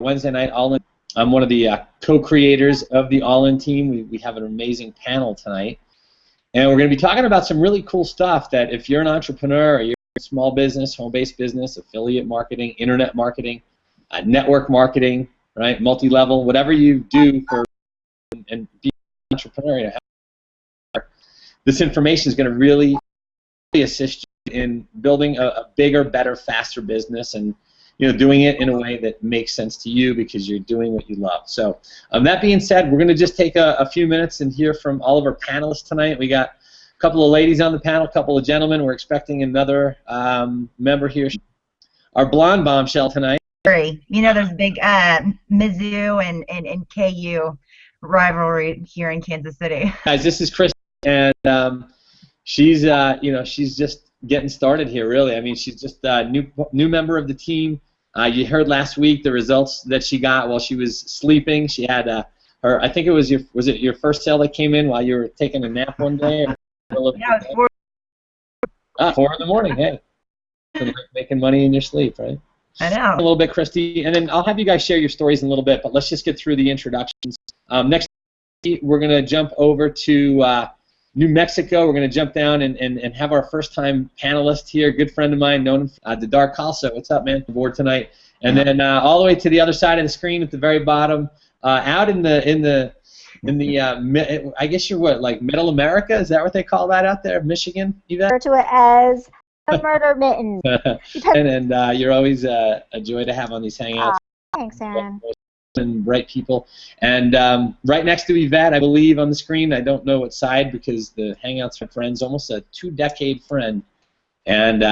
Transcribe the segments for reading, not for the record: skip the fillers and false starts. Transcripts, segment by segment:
Wednesday night All In. I'm one of the co-creators of the All In team. We have an amazing panel tonight. And we're going to be talking about some really cool stuff that if you're an entrepreneur or you're a small business, home-based business, affiliate marketing, internet marketing, network marketing, right, multi-level, whatever you do for and be an entrepreneur, this information is going to really assist you in building a bigger, better, faster business and doing it in a way that makes sense to you because you're doing what you love. So that being said, we're going to just take a few minutes and hear from all of our panelists tonight. We got a couple of ladies on the panel, a couple of gentlemen. We're expecting another member here. Our blonde bombshell tonight. There's big Mizzou and KU rivalry here in Kansas City. Guys, this is Chris, and she's she's just getting started here. Really, I mean, she's just a new member of the team. You heard last week the results that she got while she was sleeping. She had her. I think it was your first sale that came in while you were taking a nap one day. Yeah, it was 4 in the morning. Hey, making money in your sleep, right? I know. A little bit, Christy, and then I'll have you guys share your stories in a little bit. But let's just get through the introductions. Next, we're going to jump over to New Mexico. We're going to jump down and have our first-time panelist here, good friend of mine, known Dadar Khalsa. What's up, man? Board tonight, and then all the way to the other side of the screen at the very bottom, out in the I guess you're what, like Middle America? Is that what they call that out there, Michigan? Yvette? Refer to it as a murder mitten. and you're always a joy to have on these hangouts. Thanks, Aaron. And bright people. And right next to Yvette, I believe, on the screen, I don't know what side because the Hangouts are friends, almost a 2-decade friend. And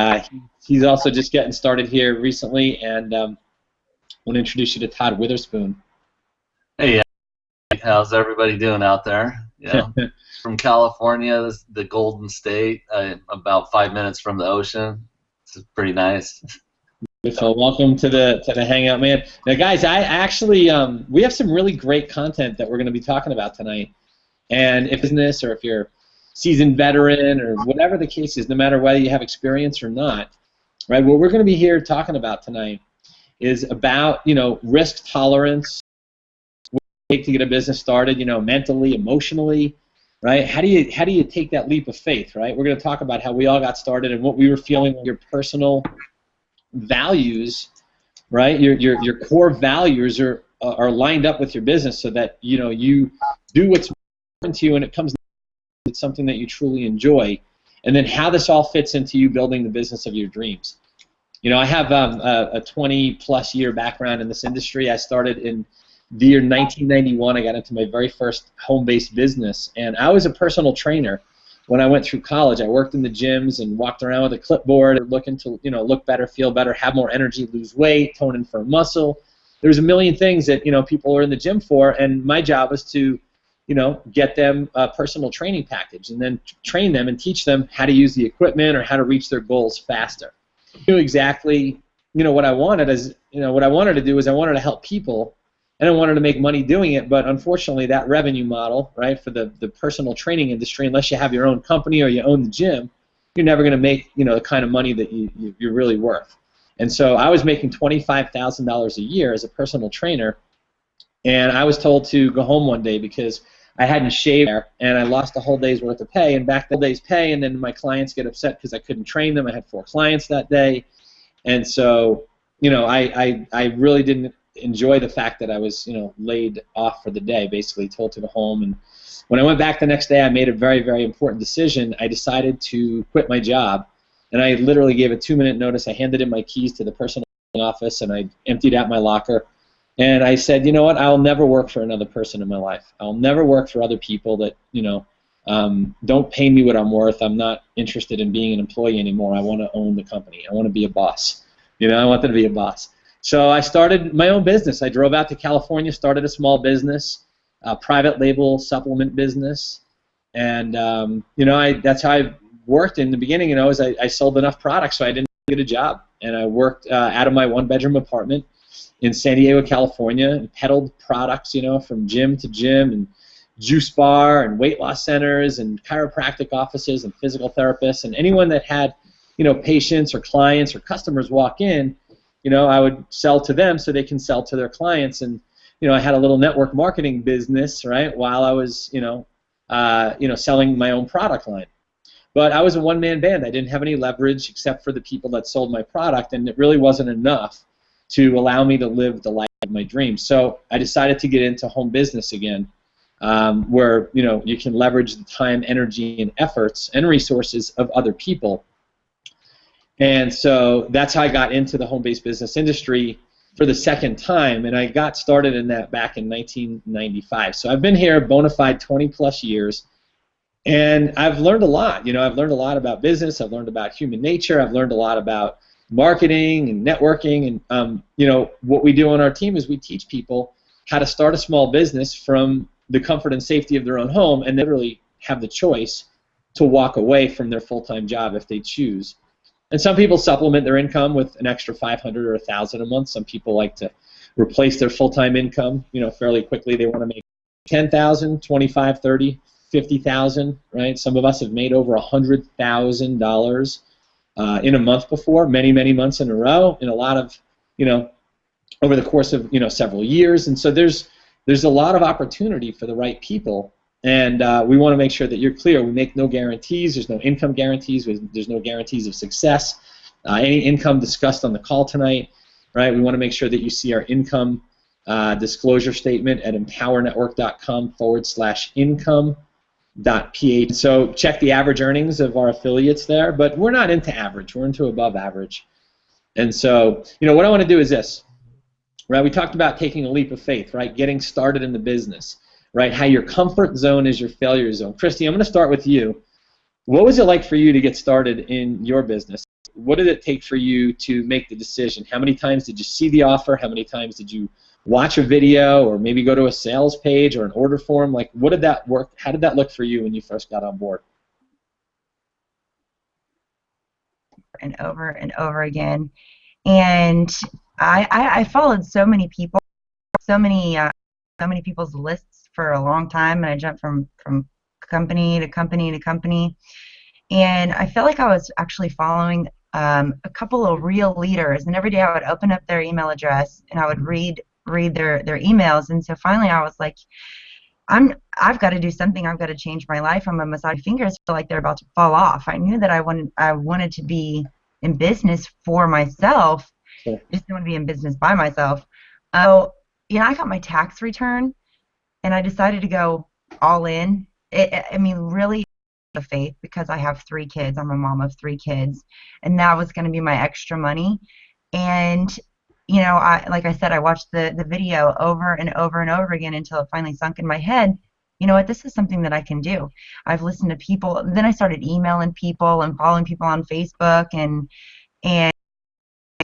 he's also just getting started here recently. And I want to introduce you to Todd Witherspoon. Hey, how's everybody doing out there? Yeah, from California, the Golden State, about 5 minutes from the ocean. It's pretty nice. So welcome to the Hangout, man. Now, guys, I actually we have some really great content that we're going to be talking about tonight. And if business or if you're a seasoned veteran or whatever the case is, no matter whether you have experience or not, right? What we're going to be here talking about tonight is about risk tolerance, what it takes to get a business started, mentally, emotionally, right? How do you take that leap of faith, right? We're going to talk about how we all got started and what we were feeling, your personal values, right? Your core values are lined up with your business so that you do what's important to you and it comes it's something that you truly enjoy, and then how this all fits into you building the business of your dreams. I have a 20+ year background in this industry. I started in the year 1991. I got into my very first home-based business, and I was a personal trainer. When I went through college, I worked in the gyms and walked around with a clipboard, looking to look better, feel better, have more energy, lose weight, tone in for muscle. There's a million things that people are in the gym for, and my job was to get them a personal training package and then train them and teach them how to use the equipment or how to reach their goals faster. I knew exactly what I wanted what I wanted to do is I wanted to help people. And I wanted to make money doing it, but unfortunately that revenue model, right, for the personal training industry, unless you have your own company or you own the gym, you're never going to make the kind of money that you're really worth. And so I was making $25,000 a year as a personal trainer, and I was told to go home one day because I hadn't shaved and I lost a whole day's worth of pay, and back the whole day's pay, and then my clients get upset because I couldn't train them. I had 4 clients that day, and so I really didn't enjoy the fact that I was, laid off for the day, basically told to go home. And when I went back the next day, I made a very, very important decision. I decided to quit my job, and I literally gave a 2-minute notice. I handed in my keys to the personal office, and I emptied out my locker. And I said, you know what? I'll never work for another person in my life. I'll never work for other people that, don't pay me what I'm worth. I'm not interested in being an employee anymore. I want to own the company. I want to be a boss. I wanted to be a boss. So I started my own business. I drove out to California, started a small business, a private label supplement business, and that's how I worked in the beginning. Is I sold enough products so I didn't get a job, and I worked out of my 1-bedroom apartment in San Diego, California, and peddled products, from gym to gym, and juice bar, and weight loss centers, and chiropractic offices, and physical therapists, and anyone that had patients or clients or customers walk in. I would sell to them so they can sell to their clients. And I had a little network marketing business, right, while I was selling my own product line. But I was a one-man band. I didn't have any leverage except for the people that sold my product, and it really wasn't enough to allow me to live the life of my dreams. So I decided to get into home business again, where you can leverage the time, energy, and efforts and resources of other people. And so that's how I got into the home-based business industry for the second time, and I got started in that back in 1995. So I've been here bona fide 20-plus years, and I've learned a lot. I've learned a lot about business. I've learned about human nature. I've learned a lot about marketing and networking. And what we do on our team is we teach people how to start a small business from the comfort and safety of their own home, and they literally have the choice to walk away from their full-time job if they choose. And some people supplement their income with an extra $500 or $1,000 a month. Some people like to replace their full-time income, fairly quickly. They want to make $10,000, $25,000, $30,000, $50,000, right? Some of us have made over $100,000 in a month before, many, many months in a row, in a lot of, over the course of, several years. And so there's a lot of opportunity for the right people. And we want to make sure that you're clear. We make no guarantees. There's no income guarantees. There's no guarantees of success. Any income discussed on the call tonight, right? We want to make sure that you see our income disclosure statement at empowernetwork.com/income.ph. So check the average earnings of our affiliates there. But we're not into average. We're into above average. And so, what I want to do is this, right? We talked about taking a leap of faith, right? Getting started in the business. Right, how your comfort zone is your failure zone. Christy, I'm going to start with you. What was it like for you to get started in your business? What did it take for you to make the decision? How many times did you see the offer? How many times did you watch a video or maybe go to a sales page or an order form? Like, what did that work? How did that look for you when you first got on board? And over again. And I followed so many people, so many people's lists for a long time, and I jumped from company to company to company, and I felt like I was actually following a couple of real leaders, and every day I would open up their email address and I would read their emails. And so finally I was like, I've got to do something. I've got to change my life. I'm a massage fingers feel like they're about to fall off. I knew that I wanted to be in business for myself. Sure. I just didn't want to be in business by myself. So I got my tax return, and I decided to go all in. Really the faith, because I have 3 kids. I'm a mom of 3 kids, and that was going to be my extra money. And like I said, I watched the video over and over and over again until it finally sunk in my head. You know what? This is something that I can do. I've listened to people. Then I started emailing people and following people on Facebook and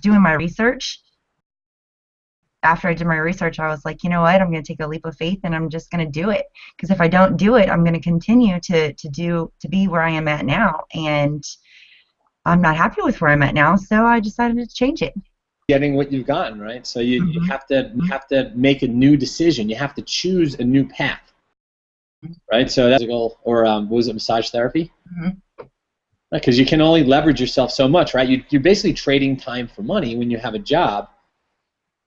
doing my research. After I did my research, I was like, you know what, I'm going to take a leap of faith, and I'm just going to do it. Because if I don't do it, I'm going to continue to be where I am at now, and I'm not happy with where I'm at now, so I decided to change it. Getting what you've gotten, right? So you have to make a new decision. You have to choose a new path, right? So that's a goal. Or what was it, massage therapy? Because you can only leverage yourself so much, right? You're basically trading time for money when you have a job.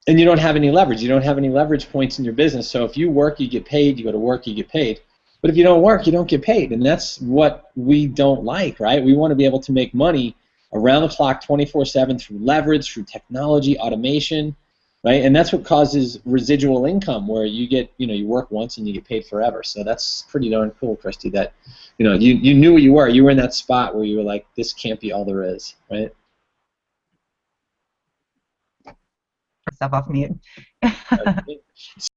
And you don't have any leverage. You don't have any leverage points in your business. So if you work, you get paid. You go to work, you get paid. But if you don't work, you don't get paid. And that's what we don't like, right? We want to be able to make money around the clock, 24/7, through leverage, through technology, automation, right? And that's what causes residual income, where you get, you work once and you get paid forever. So that's pretty darn cool, Christy, that, you knew what you were. You were in that spot where you were like, this can't be all there is, right? Myself off mute. That's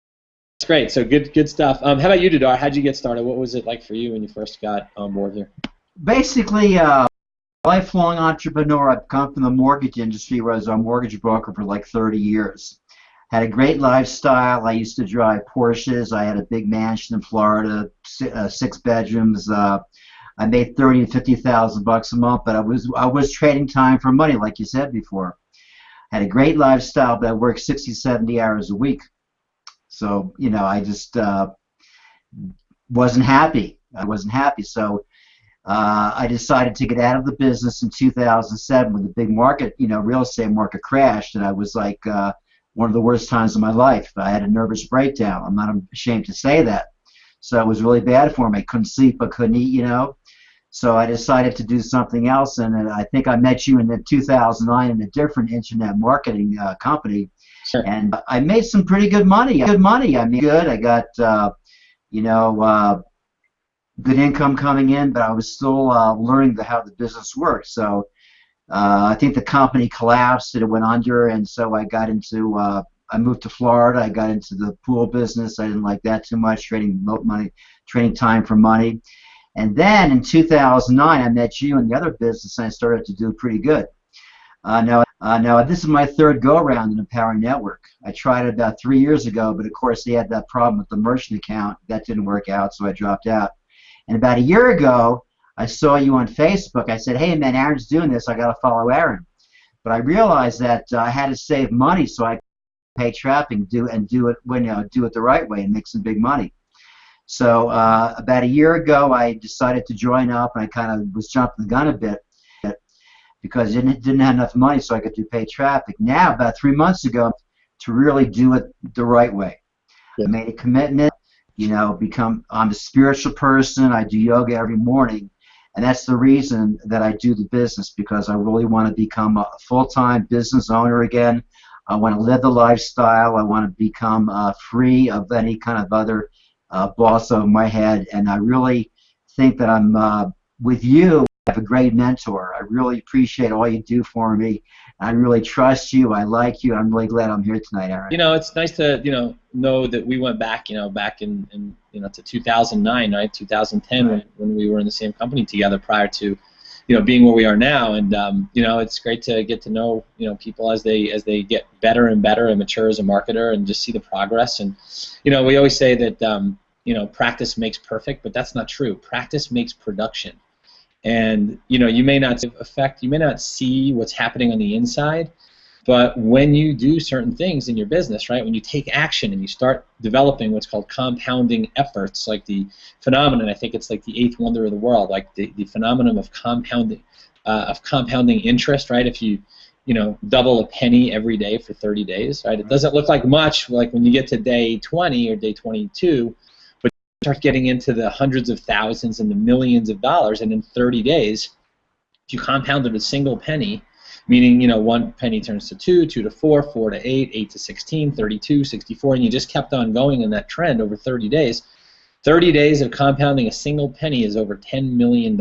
great. So good stuff. How about you, Didar? How'd you get started? What was it like for you when you first got on board here? Basically, lifelong entrepreneur. I've come from the mortgage industry, where I was a mortgage broker for like 30 years. Had a great lifestyle. I used to drive Porsches. I had a big mansion in Florida, 6 bedrooms. I made $30,000 to $50,000 a month, but I was trading time for money, like you said before. Had a great lifestyle, but I worked 60, 70 hours a week. So, I just wasn't happy. I wasn't happy. So I decided to get out of the business in 2007 when the big market, real estate market crashed, and I was like one of the worst times of my life. I had a nervous breakdown. I'm not ashamed to say that. So it was really bad for me. I couldn't sleep, I couldn't eat. So I decided to do something else, and I think I met you in 2009 in a different internet marketing company, Sure. and I made some pretty good money. Good money. I mean, good. I got good income coming in, but I was still learning how the business worked. So I think the company collapsed and it went under, and so I got into. I moved to Florida. I got into the pool business. I didn't like that too much, trading time for money. And then in 2009, I met you in the other business, and I started to do pretty good. Now this is my third go-around in Empower Network. I tried it about 3 years ago, but of course they had that problem with the merchant account. That didn't work out, so I dropped out. And about a year ago, I saw you on Facebook. I said, hey, man, Aaron's doing this. I got to follow Aaron. But I realized that I had to save money so I could pay traffic and do it the right way and make some big money. So about a year ago, I decided to join up, and I kind of was jumping the gun a bit because I didn't have enough money so I could do paid traffic. Now, about 3 months ago, to really do it the right way. Yeah. I made a commitment, I'm a spiritual person. I do yoga every morning, and that's the reason that I do the business, because I really want to become a full-time business owner again. I want to live the lifestyle. I want to become free of any kind of other boss over my head, and I really think that I'm with you. I have a great mentor. I really appreciate all you do for me. I really trust you. I like you. I'm really glad I'm here tonight, Aaron. It's nice to know that we went back back in to 2009, right? 2010, Right. when we were in the same company together prior to being where we are now. And it's great to get to know people as they get better and better and mature as a marketer, and just see the progress. And we always say that practice makes perfect, but that's not true. Practice makes production. And you may not see what's happening on the inside, but when you do certain things in your business, right, when you take action and you start developing what's called compounding efforts, like the phenomenon, I think it's like the eighth wonder of the world, like the phenomenon of compounding interest, right? If you double a penny every day for 30 days, right? It doesn't look like much, like when you get to day 20 or day 22, but you start getting into the hundreds of thousands and the millions of dollars, and in 30 days, if you compounded a single penny, meaning 1 penny turns to 2, 2 to 4, 4 to 8, 8 to 16, 32, 64, and you just kept on going in that trend over 30 days. 30 days of compounding a single penny is over $10 million.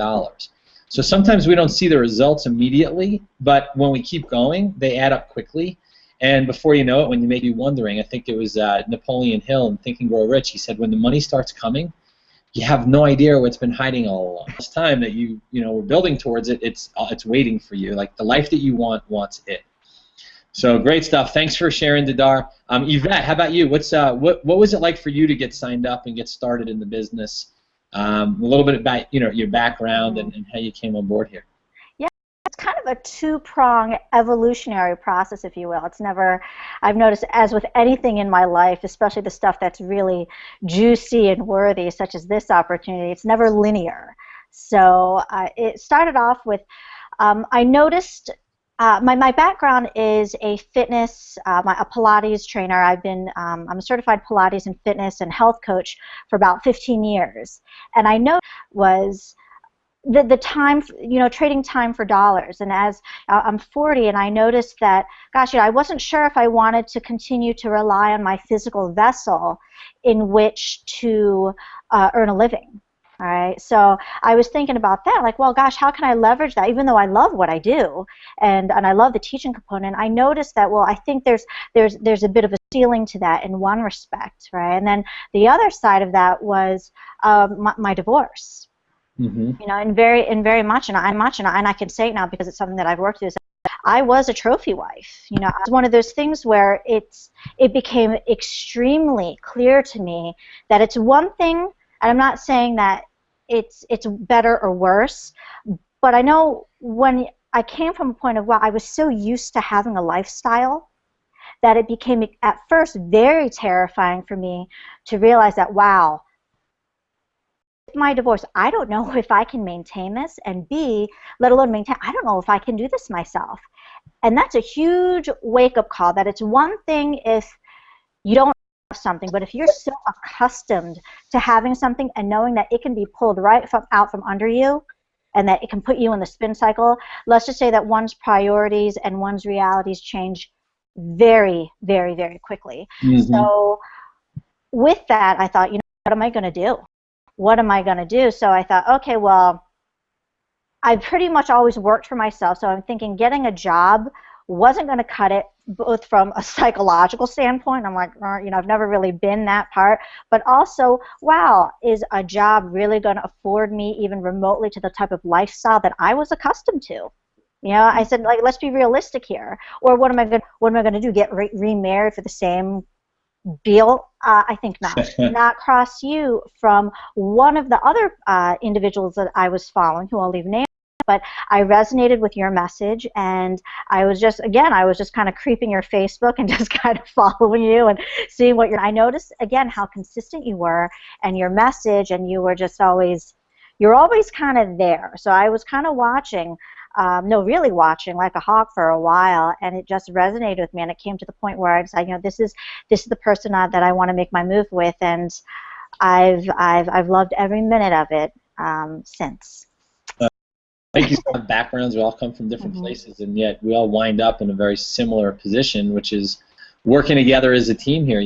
So sometimes we don't see the results immediately, but when we keep going, they add up quickly. And before you know it, when you may be wondering, I think it was Napoleon Hill in Think and Grow Rich, he said, when the money starts coming, you have no idea what's been hiding all along. This time that you were building towards it, it's waiting for you. Like the life that you wants it. So great stuff. Thanks for sharing, Didar. Yvette, how about you? What was it like for you to get signed up and get started in the business? A little bit about your background and how you came on board here. It's kind of a two-prong evolutionary process, if you will. I've noticed, as with anything in my life, especially the stuff that's really juicy and worthy, such as this opportunity, it's never linear. So it started off with, I noticed, my background is a fitness, a Pilates trainer. I'm a certified Pilates and fitness and health coach for about 15 years. And I know was the time, trading time for dollars. And as I'm 40, and I noticed that, gosh, I wasn't sure if I wanted to continue to rely on my physical vessel in which to earn a living. All right, so I was thinking about that, like, well, gosh, how can I leverage that? Even though I love what I do, and I love the teaching component, I noticed that, well, I think there's a bit of a ceiling to that in one respect, right? And then the other side of that was my divorce. Mm-hmm. And very much, and I can say it now because it's something that I've worked through. I was a trophy wife. It was one of those things where it became extremely clear to me that it's one thing, and I'm not saying that it's better or worse, but I know when I came from a point of, wow, I was so used to having a lifestyle that it became at first very terrifying for me to realize that, wow, my divorce, I don't know if I can maintain this, and B, let alone maintain, I don't know if I can do this myself. And that's a huge wake-up call, that it's one thing if you don't have something, but if you're so accustomed to having something and knowing that it can be pulled right out from under you, and that it can put you in the spin cycle, let's just say that one's priorities and one's realities change very, very, very quickly. Mm-hmm. So with that, I thought, what am I going to do? What am I going to do? So I thought, okay, well, I pretty much always worked for myself, so I'm thinking getting a job wasn't going to cut it, both from a psychological standpoint. I'm like, I've never really been that part, but also, wow, is a job really going to afford me even remotely to the type of lifestyle that I was accustomed to? I said, like, let's be realistic here. Or what am I going to do? Get remarried for the same deal? I think not. Not cross you from one of the other individuals that I was following, who I'll leave names, but I resonated with your message, and I was just kind of creeping your Facebook and just kind of following you and seeing what I noticed, again, how consistent you were and your message, and you're always kind of there. So I was kind of watching, really watching like a hawk for a while, and it just resonated with me, and it came to the point where I decided, this is the person that I want to make my move with, and I've loved every minute of it since. I think our backgrounds, we all come from different places, and yet we all wind up in a very similar position, which is working together as a team here,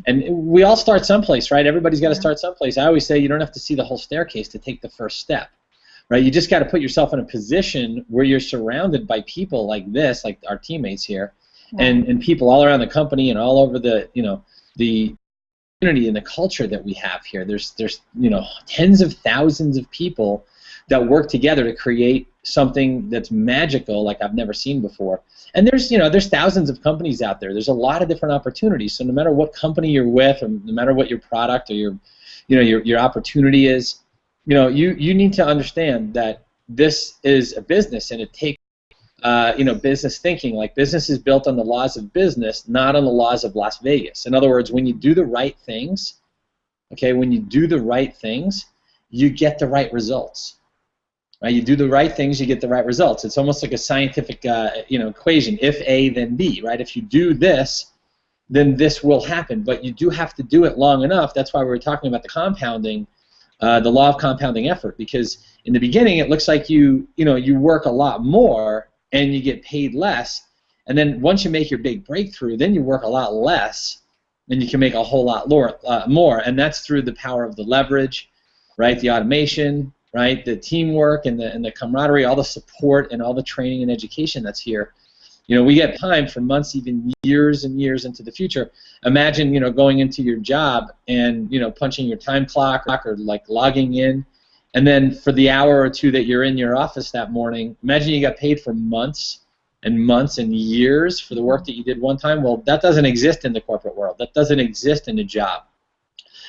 And we all start someplace, right? Everybody's got to start someplace. I always say you don't have to see the whole staircase to take the first step, right? You just got to put yourself in a position where you're surrounded by people like this, like our teammates here, and people all around the company and all over the, the community and the culture that we have here. There's tens of thousands of people that work together to create something that's magical, like I've never seen before. And there's thousands of companies out there. There's a lot of different opportunities. So no matter what company you're with, or no matter what your product or your opportunity is, you need to understand that this is a business, and it takes business thinking. Like, business is built on the laws of business, not on the laws of Las Vegas. In other words, when you do the right things, you get the right results. Right? You do the right things, you get the right results. It's almost like a scientific equation. If A, then B. Right? If you do this, then this will happen. But you do have to do it long enough. That's why we were talking about the compounding, the law of compounding effort. Because in the beginning, it looks like you work a lot more and you get paid less. And then once you make your big breakthrough, then you work a lot less and you can make a whole lot more. And that's through the power of the leverage, right? The automation, right? The teamwork and the camaraderie, all the support and all the training and education that's here. We get time for months, even years and years into the future. Imagine, going into your job and, punching your time clock or like logging in, and then for the hour or two that you're in your office that morning, imagine you got paid for months and months and years for the work that you did one time. Well, that doesn't exist in the corporate world. That doesn't exist in a job.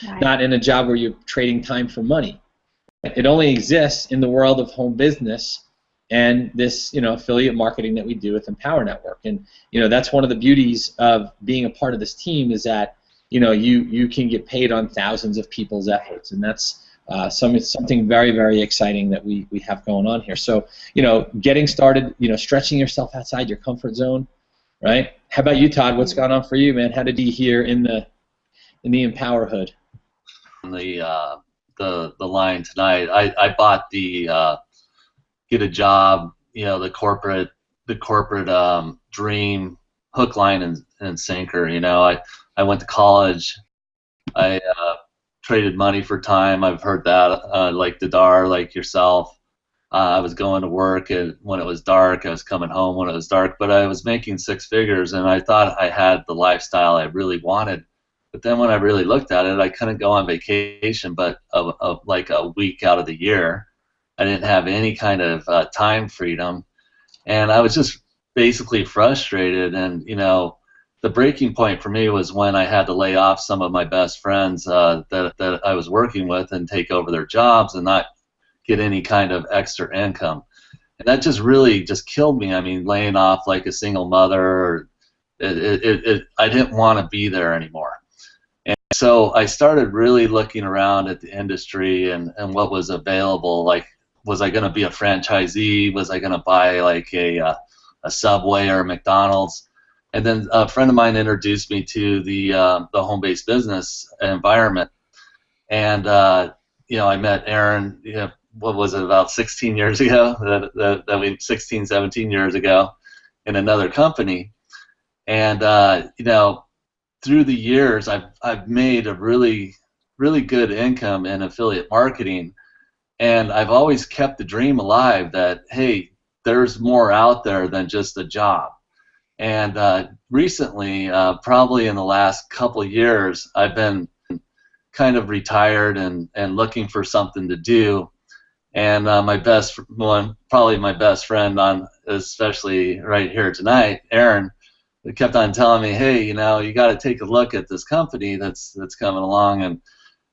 Right. Not in a job where you're trading time for money. It only exists in the world of home business and this, affiliate marketing that we do with Empower Network. And, that's one of the beauties of being a part of this team, is that, you can get paid on thousands of people's efforts, and that's something very, very exciting that we have going on here. So, getting started, stretching yourself outside your comfort zone, right? How about you, Todd? What's going on for you, man? How did you hear in the Empower hood? The line tonight. I bought the get a job, the corporate dream, hook, line, and sinker. I went to college. I traded money for time. I've heard that, like Dadar, like yourself. I was going to work when it was dark. I was coming home when it was dark, but I was making six figures, and I thought I had the lifestyle I really wanted. But then when I really looked at it, I couldn't go on vacation but of like a week out of the year. I didn't have any kind of time freedom, and I was just basically frustrated. And the breaking point for me was when I had to lay off some of my best friends that I was working with and take over their jobs and not get any kind of extra income. And that just really just killed me. I mean, laying off like a single mother, I didn't want to be there anymore. And So I started really looking around at the industry and what was available. Like, was I going to be a franchisee? Was I going to buy like a Subway or a McDonald's? And then a friend of mine introduced me to the home-based business environment. And I met Aaron. What was it, about 16 years ago? 16, 17 years ago, in another company. And through the years, I've made a really good income in affiliate marketing, and I've always kept the dream alive that, hey, there's more out there than just a job. And recently, probably in the last couple of years, I've been kind of retired and looking for something to do. And probably my best friend, especially right here tonight, Aaron, kept on telling me, hey, you got to take a look at this company that's coming along,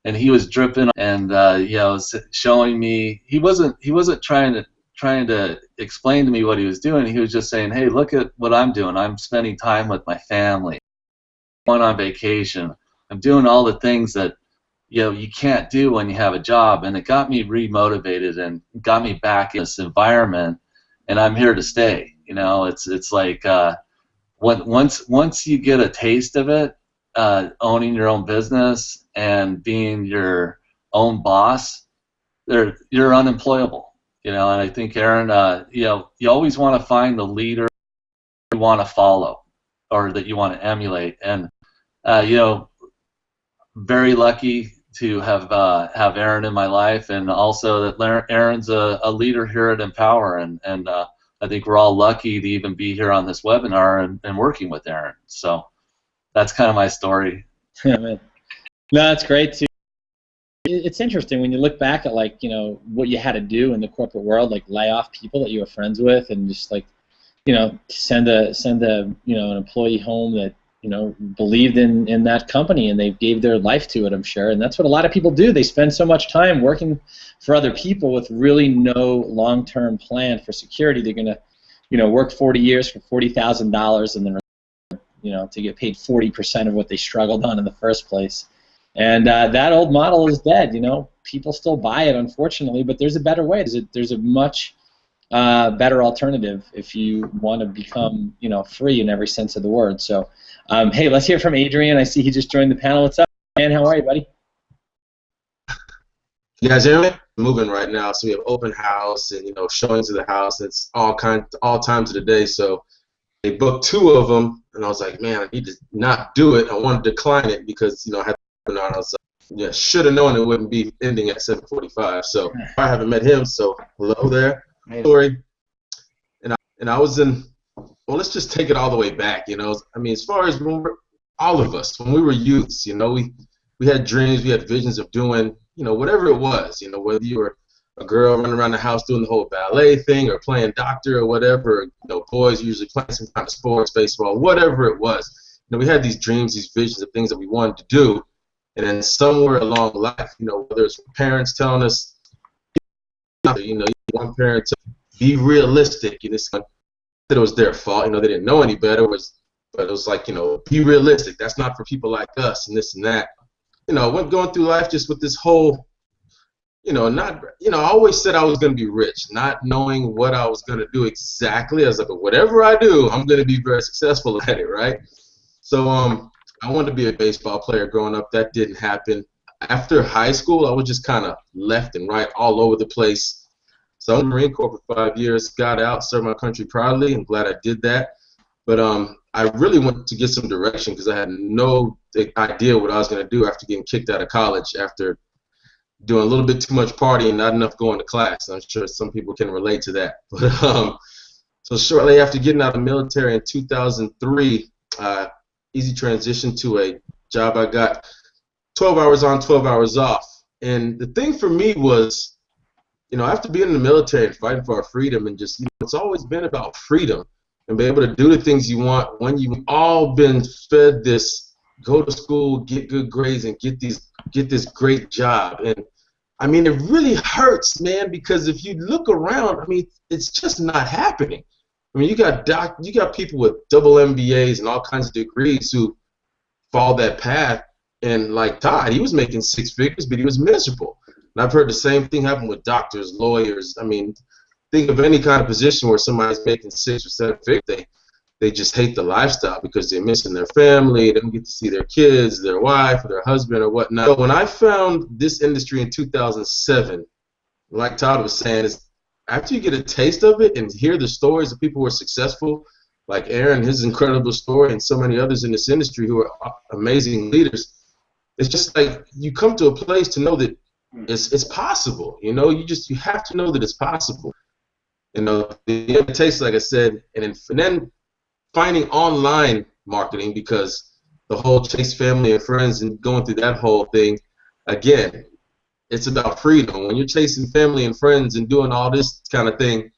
and he was dripping and showing me. He wasn't trying to explain to me what he was doing. He was just saying, hey, look at what I'm doing. I'm spending time with my family, going on vacation. I'm doing all the things that you can't do when you have a job, and it got me remotivated and got me back in this environment, and I'm here to stay. It's like once you get a taste of it, owning your own business and being your own boss, you're unemployable. And I think, Aaron, you always want to find the leader you want to follow or that you want to emulate. And very lucky to have Aaron in my life, and also that Aaron's a leader here at Empower, and I think we're all lucky to even be here on this webinar and working with Aaron. So that's kind of my story. Yeah, man. No, that's great too. It's interesting when you look back at what you had to do in the corporate world, like lay off people that you were friends with, and just send an employee home that believed in that company, and they gave their life to it, I'm sure. And that's what a lot of people do. They spend so much time working for other people with really no long-term plan for security. They're going to work 40 years for $40,000 and then to get paid 40% of what they struggled on in the first place. And that old model is dead. People still buy it, unfortunately, but there's a better way. There's a much better alternative if you want to become free in every sense of the word. So hey, let's hear from Adrian. I see he just joined the panel. What's up, man? How are you, buddy? You guys hear me? I'm moving right now, so we have open house and showings of the house. It's all times of the day. So they booked 2 of them, and I was like, man, I need to not do it. I want to decline it because I had to. I was like, should have known it wouldn't be ending at 7:45. So I haven't met him. So hello there, Story. And I was in. Well, let's just take it all the way back. I mean, as far as all of us, when we were youths, we had dreams, we had visions of doing, whatever it was, whether you were a girl running around the house doing the whole ballet thing or playing doctor or whatever, boys usually playing some kind of sports, baseball, whatever it was. We had these dreams, these visions of things that we wanted to do, and then somewhere along life, whether it's parents telling us, one parent to be realistic, that it was their fault, they didn't know any better, but it was like, be realistic, that's not for people like us, and this and that. Went going through life just with this whole, I always said I was going to be rich, not knowing what I was going to do exactly. I was like, whatever I do, I'm going to be very successful at it, right? So I wanted to be a baseball player growing up. That didn't happen. After high school, I was just kind of left and right all over the place. So I was in the Marine Corps for 5 years, got out, served my country proudly. I'm glad I did that. But I really wanted to get some direction because I had no idea what I was going to do after getting kicked out of college, after doing a little bit too much partying, not enough going to class. I'm sure some people can relate to that. But so shortly after getting out of the military in 2003, easy transition to a job I got 12 hours on, 12 hours off. And the thing for me was, after being in the military and fighting for our freedom and just, it's always been about freedom and be able to do the things you want when you've all been fed this, go to school, get good grades, and get this great job. And I mean, it really hurts, man, because if you look around, I mean, it's just not happening. I mean, you got people with double MBAs and all kinds of degrees who follow that path, And like Todd, he was making six figures, but he was miserable. And I've heard the same thing happen with doctors, lawyers. I mean, think of any kind of position where somebody's making 6 or 7 figures. They just hate the lifestyle because they're missing their family. They don't get to see their kids, their wife, or their husband, or whatnot. So when I found this industry in 2007, like Todd was saying, is after you get a taste of it and hear the stories of people who are successful, like Aaron, his incredible story, and so many others in this industry who are amazing leaders, it's just like you come to a place to know that it's possible. You know, you have to know that it's possible. You know, it takes, like I said, and then finding online marketing, because the whole chase family and friends and going through that whole thing, again, it's about freedom. When you're chasing family and friends and doing all this kind of thing,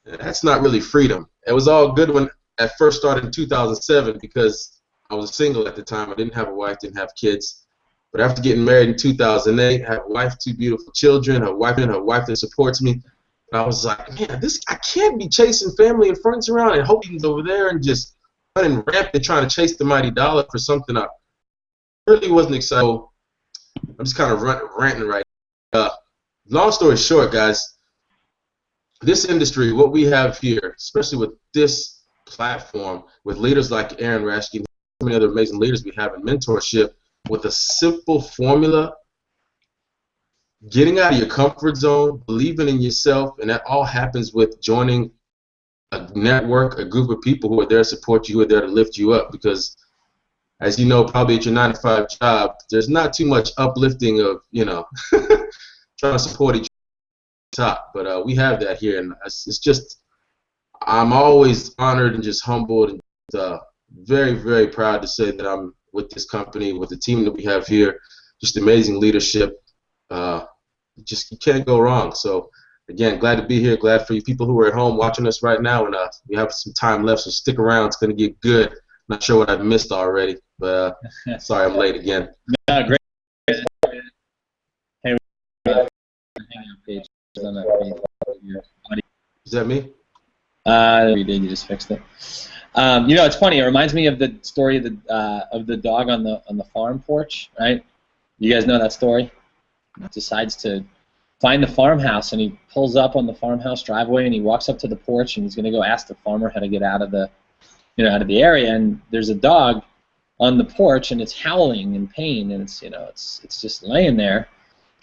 that's not really freedom. It was all good when I first started in 2007 because I was single at the time. I didn't have a wife, didn't have kids. But after getting married in 2008, I have a wife, 2 beautiful children, a wife that supports me. I was like, man, I can't be chasing family and friends around and hoping over there and just running rampant trying to chase the mighty dollar for something I really wasn't excited. So I'm just kind of ranting right now. Long story short, guys, this industry, what we have here, especially with this platform, with leaders like Aaron Rashke and so many other amazing leaders we have in mentorship, with a simple formula, getting out of your comfort zone, believing in yourself, and that all happens with joining a network, a group of people who are there to support you, who are there to lift you up. Because, as you know, probably at your 9-to-5 job, there's not too much uplifting of, you know, trying to support each other. But we have that here, and it's just, I'm always honored and just humbled and very, very proud to say that I'm with this company, with the team that we have here. Just amazing leadership. Just you can't go wrong. So again, glad to be here. Glad for you people who are at home watching us right now, and we have some time left, so stick around. It's going to get good. Not sure what I've missed already, but sorry I'm late again. No, great. Hey, hangout page on that page. Is that me? You did. You just fixed it. You know, it's funny. It reminds me of the story of the dog on the farm porch, right? You guys know that story? Decides to find the farmhouse, and he pulls up on the farmhouse driveway, and he walks up to the porch, and he's going to go ask the farmer how to get out of the area. And there's a dog on the porch, and it's howling in pain, and it's just laying there,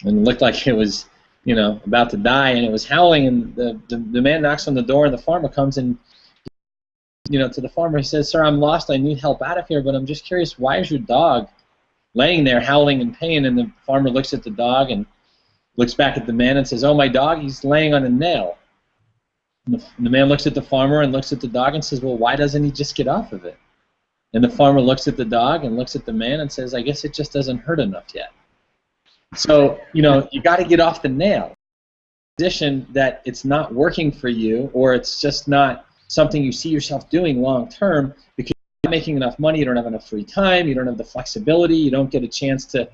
and it looked like it was about to die, and it was howling. And the man knocks on the door, and the farmer comes and to the farmer, he says, "Sir, I'm lost. I need help out of here, but I'm just curious, why is your dog laying there howling in pain?" And the farmer looks at the dog and looks back at the man and says, "Oh, my dog, he's laying on a nail." And the man looks at the farmer and looks at the dog and says, "Well, why doesn't he just get off of it?" And the farmer looks at the dog and looks at the man and says, "I guess it just doesn't hurt enough yet." So, you got to get off the nail. Position that it's not working for you, or it's just not something you see yourself doing long term because you're not making enough money, you don't have enough free time, you don't have the flexibility, you don't get a chance to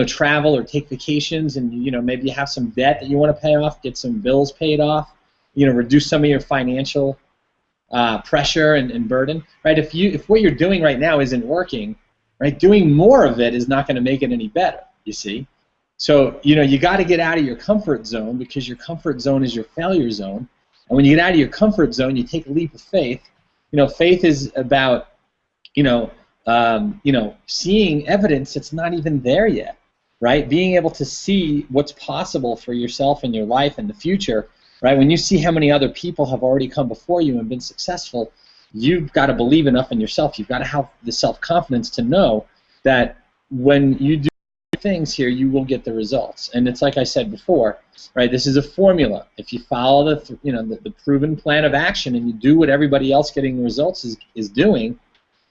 travel or take vacations, and maybe you have some debt that you want to pay off, get some bills paid off, reduce some of your financial pressure and burden, right? If what you're doing right now isn't working, right, doing more of it is not going to make it any better, you see. So you got to get out of your comfort zone, because your comfort zone is your failure zone. And when you get out of your comfort zone, you take a leap of faith. Faith is about seeing evidence that's not even there yet, right? Being able to see what's possible for yourself and your life and the future, right? When you see how many other people have already come before you and been successful, you've got to believe enough in yourself. You've got to have the self-confidence to know that when you do things here, you will get the results. And it's like I said before, right? This is a formula. If you follow the proven plan of action and you do what everybody else getting the results is doing,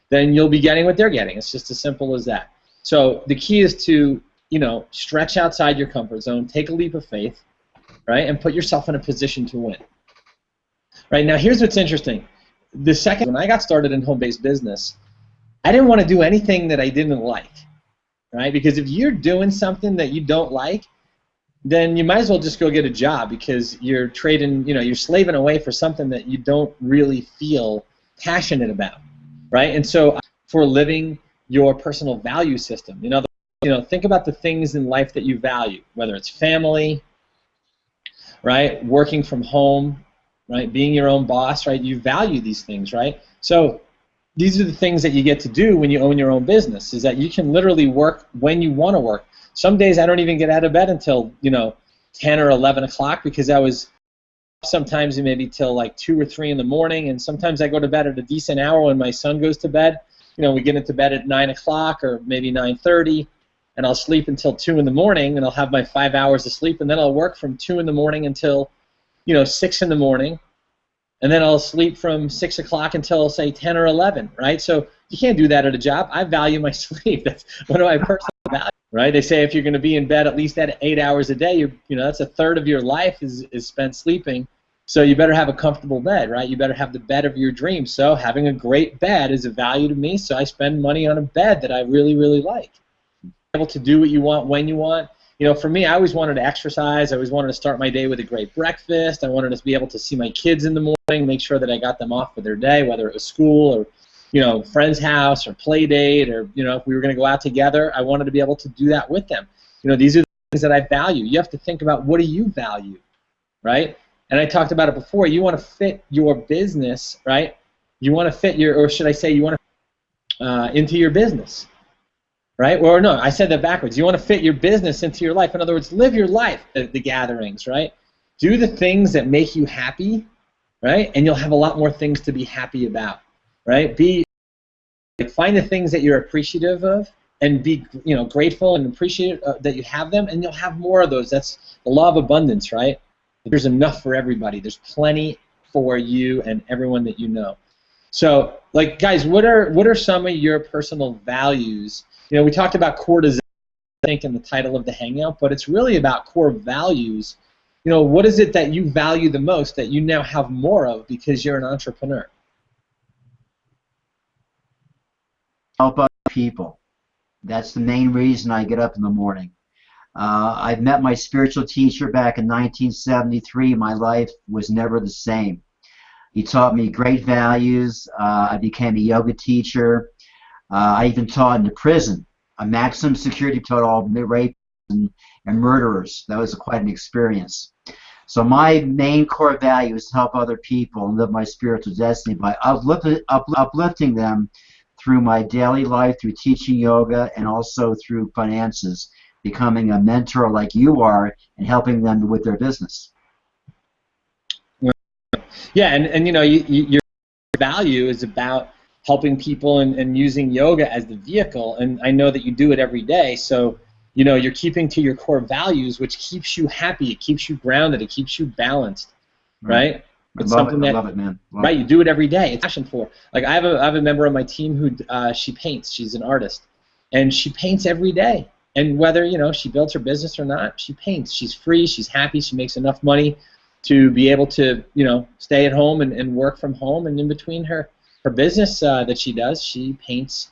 then you'll be getting what they're getting. It's just as simple as that. So the key is to stretch outside your comfort zone, take a leap of faith, right, and put yourself in a position to win. Right now, here's what's interesting. When I got started in home-based business, I didn't want to do anything that I didn't like. Right? Because if you're doing something that you don't like, then you might as well just go get a job, because you're trading, you're slaving away for something that you don't really feel passionate about, right? And so for a living, your personal value system. Think about the things in life that you value, whether it's family, right, working from home, right, being your own boss, right, you value these things, right? So these are the things that you get to do when you own your own business, is that you can literally work when you want to work. Some days I don't even get out of bed until, 10 or 11 o'clock because I was sometimes maybe till like 2 or 3 in the morning, and sometimes I go to bed at a decent hour when my son goes to bed. We get into bed at 9 o'clock or maybe 9:30, and I'll sleep until 2 in the morning, and I'll have my 5 hours of sleep, and then I'll work from 2 in the morning until 6 in the morning, and then I'll sleep from 6 o'clock until, say, 10 or 11, right? So you can't do that at a job. I value my sleep. That's one of my personal values, right? They say if you're going to be in bed at least at 8 hours a day, that's a third of your life is spent sleeping. So you better have a comfortable bed, right? You better have the bed of your dreams. So having a great bed is a value to me, so I spend money on a bed that I really, really like. Able to do what you want when you want. For me, I always wanted to exercise. I always wanted to start my day with a great breakfast. I wanted to be able to see my kids in the morning, make sure that I got them off for their day, whether it was school or friend's house or play date, or if we were going to go out together, I wanted to be able to do that with them. These are the things that I value. You have to think about, what do you value, right? And I talked about it before. You want to fit your business, right? You want to fit or should I say, you want to into your business, right? Or no, I said that backwards. You want to fit your business into your life. In other words, live your life at the gatherings, right? Do the things that make you happy, right? And you'll have a lot more things to be happy about, right? Find the things that you're appreciative of, and be grateful and appreciative that you have them, and you'll have more of those. That's the law of abundance, right? There's enough for everybody. There's plenty for you and everyone that you know. So, guys, what are some of your personal values? We talked about core design, I think, in the title of the Hangout, but it's really about core values. What is it that you value the most that you now have more of because you're an entrepreneur? Help other people. That's the main reason I get up in the morning. I've met my spiritual teacher back in 1973. My life was never the same. He taught me great values. I became a yoga teacher. I even taught in the prison. A maximum security taught all rapists and murderers. That was quite an experience. So my main core value is to help other people and live my spiritual destiny by uplifting them through my daily life, through teaching yoga, and also through finances, becoming a mentor like you are and helping them with their business. Yeah, and your value is about helping people and using yoga as the vehicle, and I know that you do it every day, so you're keeping to your core values, which keeps you happy, it keeps you grounded, it keeps you balanced, right? I love it, man. Right, you do it every day. It's passion for. I have a member of my team who she paints. She's an artist, and she paints every day. And whether she builds her business or not, she paints. She's free. She's happy. She makes enough money to be able to stay at home and work from home. And in between her business that she does, she paints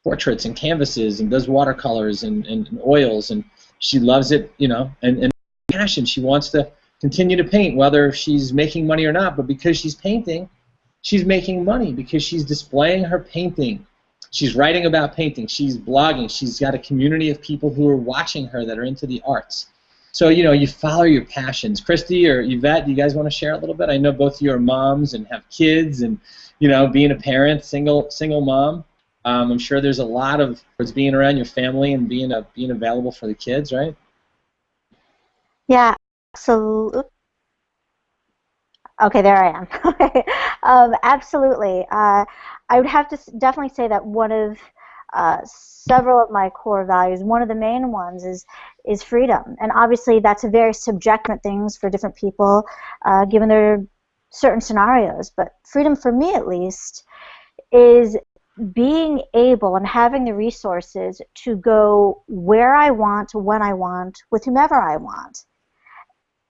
portraits and canvases and does watercolors and oils, and she loves it. And passion. She wants to continue to paint, whether she's making money or not, but because she's painting, she's making money because she's displaying her painting. She's writing about painting. She's blogging. She's got a community of people who are watching her that are into the arts. So, you follow your passions. Christy or Yvette, do you guys want to share a little bit? I know both of you are moms and have kids and, being a parent, single mom. I'm sure there's a lot of being around your family and being available for the kids, right? Yeah. Absolutely. Okay, there I am. Absolutely. I would have to definitely say that one of several of my core values, one of the main ones is freedom. And obviously that's a very subjective things for different people given their certain scenarios. But freedom for me at least is being able and having the resources to go where I want, when I want, with whomever I want.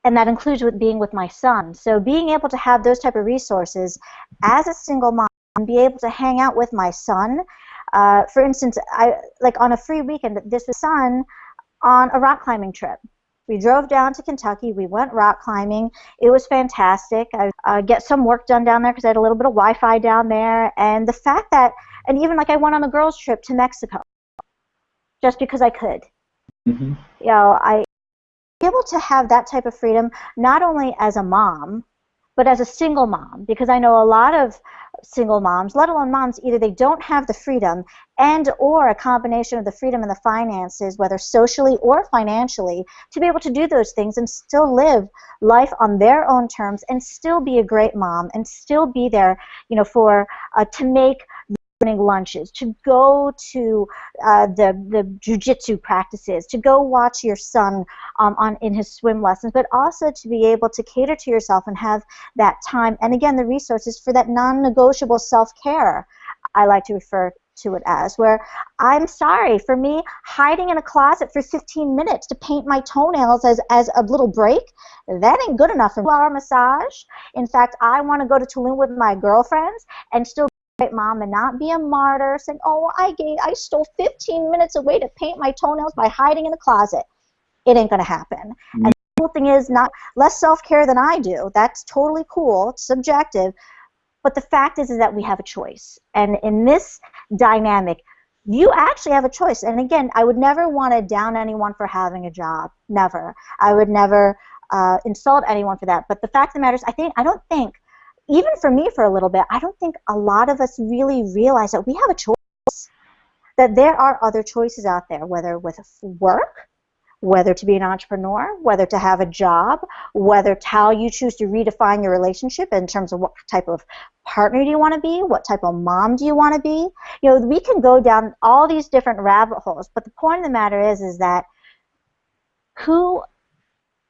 And that includes being with my son. So being able to have those type of resources as a single mom and be able to hang out with my son. For instance, on a free weekend, this was son on a rock climbing trip. We drove down to Kentucky. We went rock climbing. It was fantastic. I get some work done down there because I had a little bit of Wi-Fi down there. And the fact that, and even like I went on a girls' trip to Mexico just because I could. Mm-hmm. You know, I was able to have that type of freedom not only as a mom, but as a single mom, because I know a lot of single moms, let alone moms, either they don't have the freedom and or a combination of the freedom and the finances, whether socially or financially, to be able to do those things and still live life on their own terms and still be a great mom and still be there, you know, for to make morning lunches, to go to the jiu-jitsu practices, to go watch your son in his swim lessons, but also to be able to cater to yourself and have that time, and again, the resources for that non-negotiable self-care, I like to refer to it as, where I'm sorry, for me, hiding in a closet for 15 minutes to paint my toenails as a little break, that ain't good enough for me. 2-hour massage. In fact, I want to go to Tulum with my girlfriends and still great mom and not be a martyr saying, oh, I stole 15 minutes away to paint my toenails by hiding in a closet. It ain't going to happen. Mm-hmm. And the cool thing is, not less self-care than I do. That's totally cool. It's subjective. But the fact is that we have a choice. And in this dynamic, you actually have a choice. And again, I would never want to down anyone for having a job. Never. I would never insult anyone for that. But the fact of the matter is, I don't think, even for me for a little bit, I don't think a lot of us really realize that we have a choice, that there are other choices out there, whether with work, whether to be an entrepreneur, whether to have a job, whether to how you choose to redefine your relationship in terms of what type of partner do you want to be, what type of mom do you want to be. You know, we can go down all these different rabbit holes, but the point of the matter is that who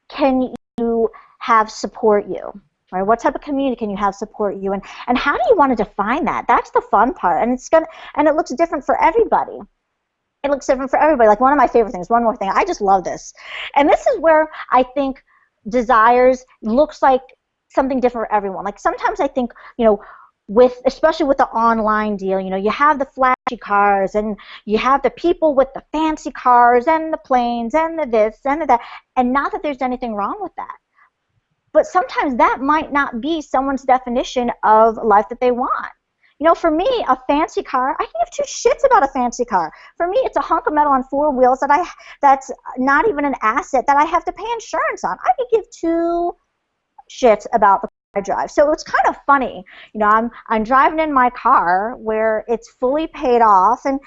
can you have support you? Right? What type of community can you have support you, and how do you want to define that? That's the fun part, and it looks different for everybody. It looks different for everybody. Like, one of my favorite things, one more thing, I just love this, and this is where I think desires looks like something different for everyone. Like, sometimes I think, you know, especially with the online deal, you know, you have the flashy cars and you have the people with the fancy cars and the planes and the this and the that, and not that there's anything wrong with that. But sometimes that might not be someone's definition of life that they want. You know, for me, a fancy car, I can give two shits about a fancy car. For me, it's a hunk of metal on 4 wheels that's not even an asset that I have to pay insurance on. I could give two shits about the car I drive. So it's kind of funny. You know, I'm driving in my car where it's fully paid off, and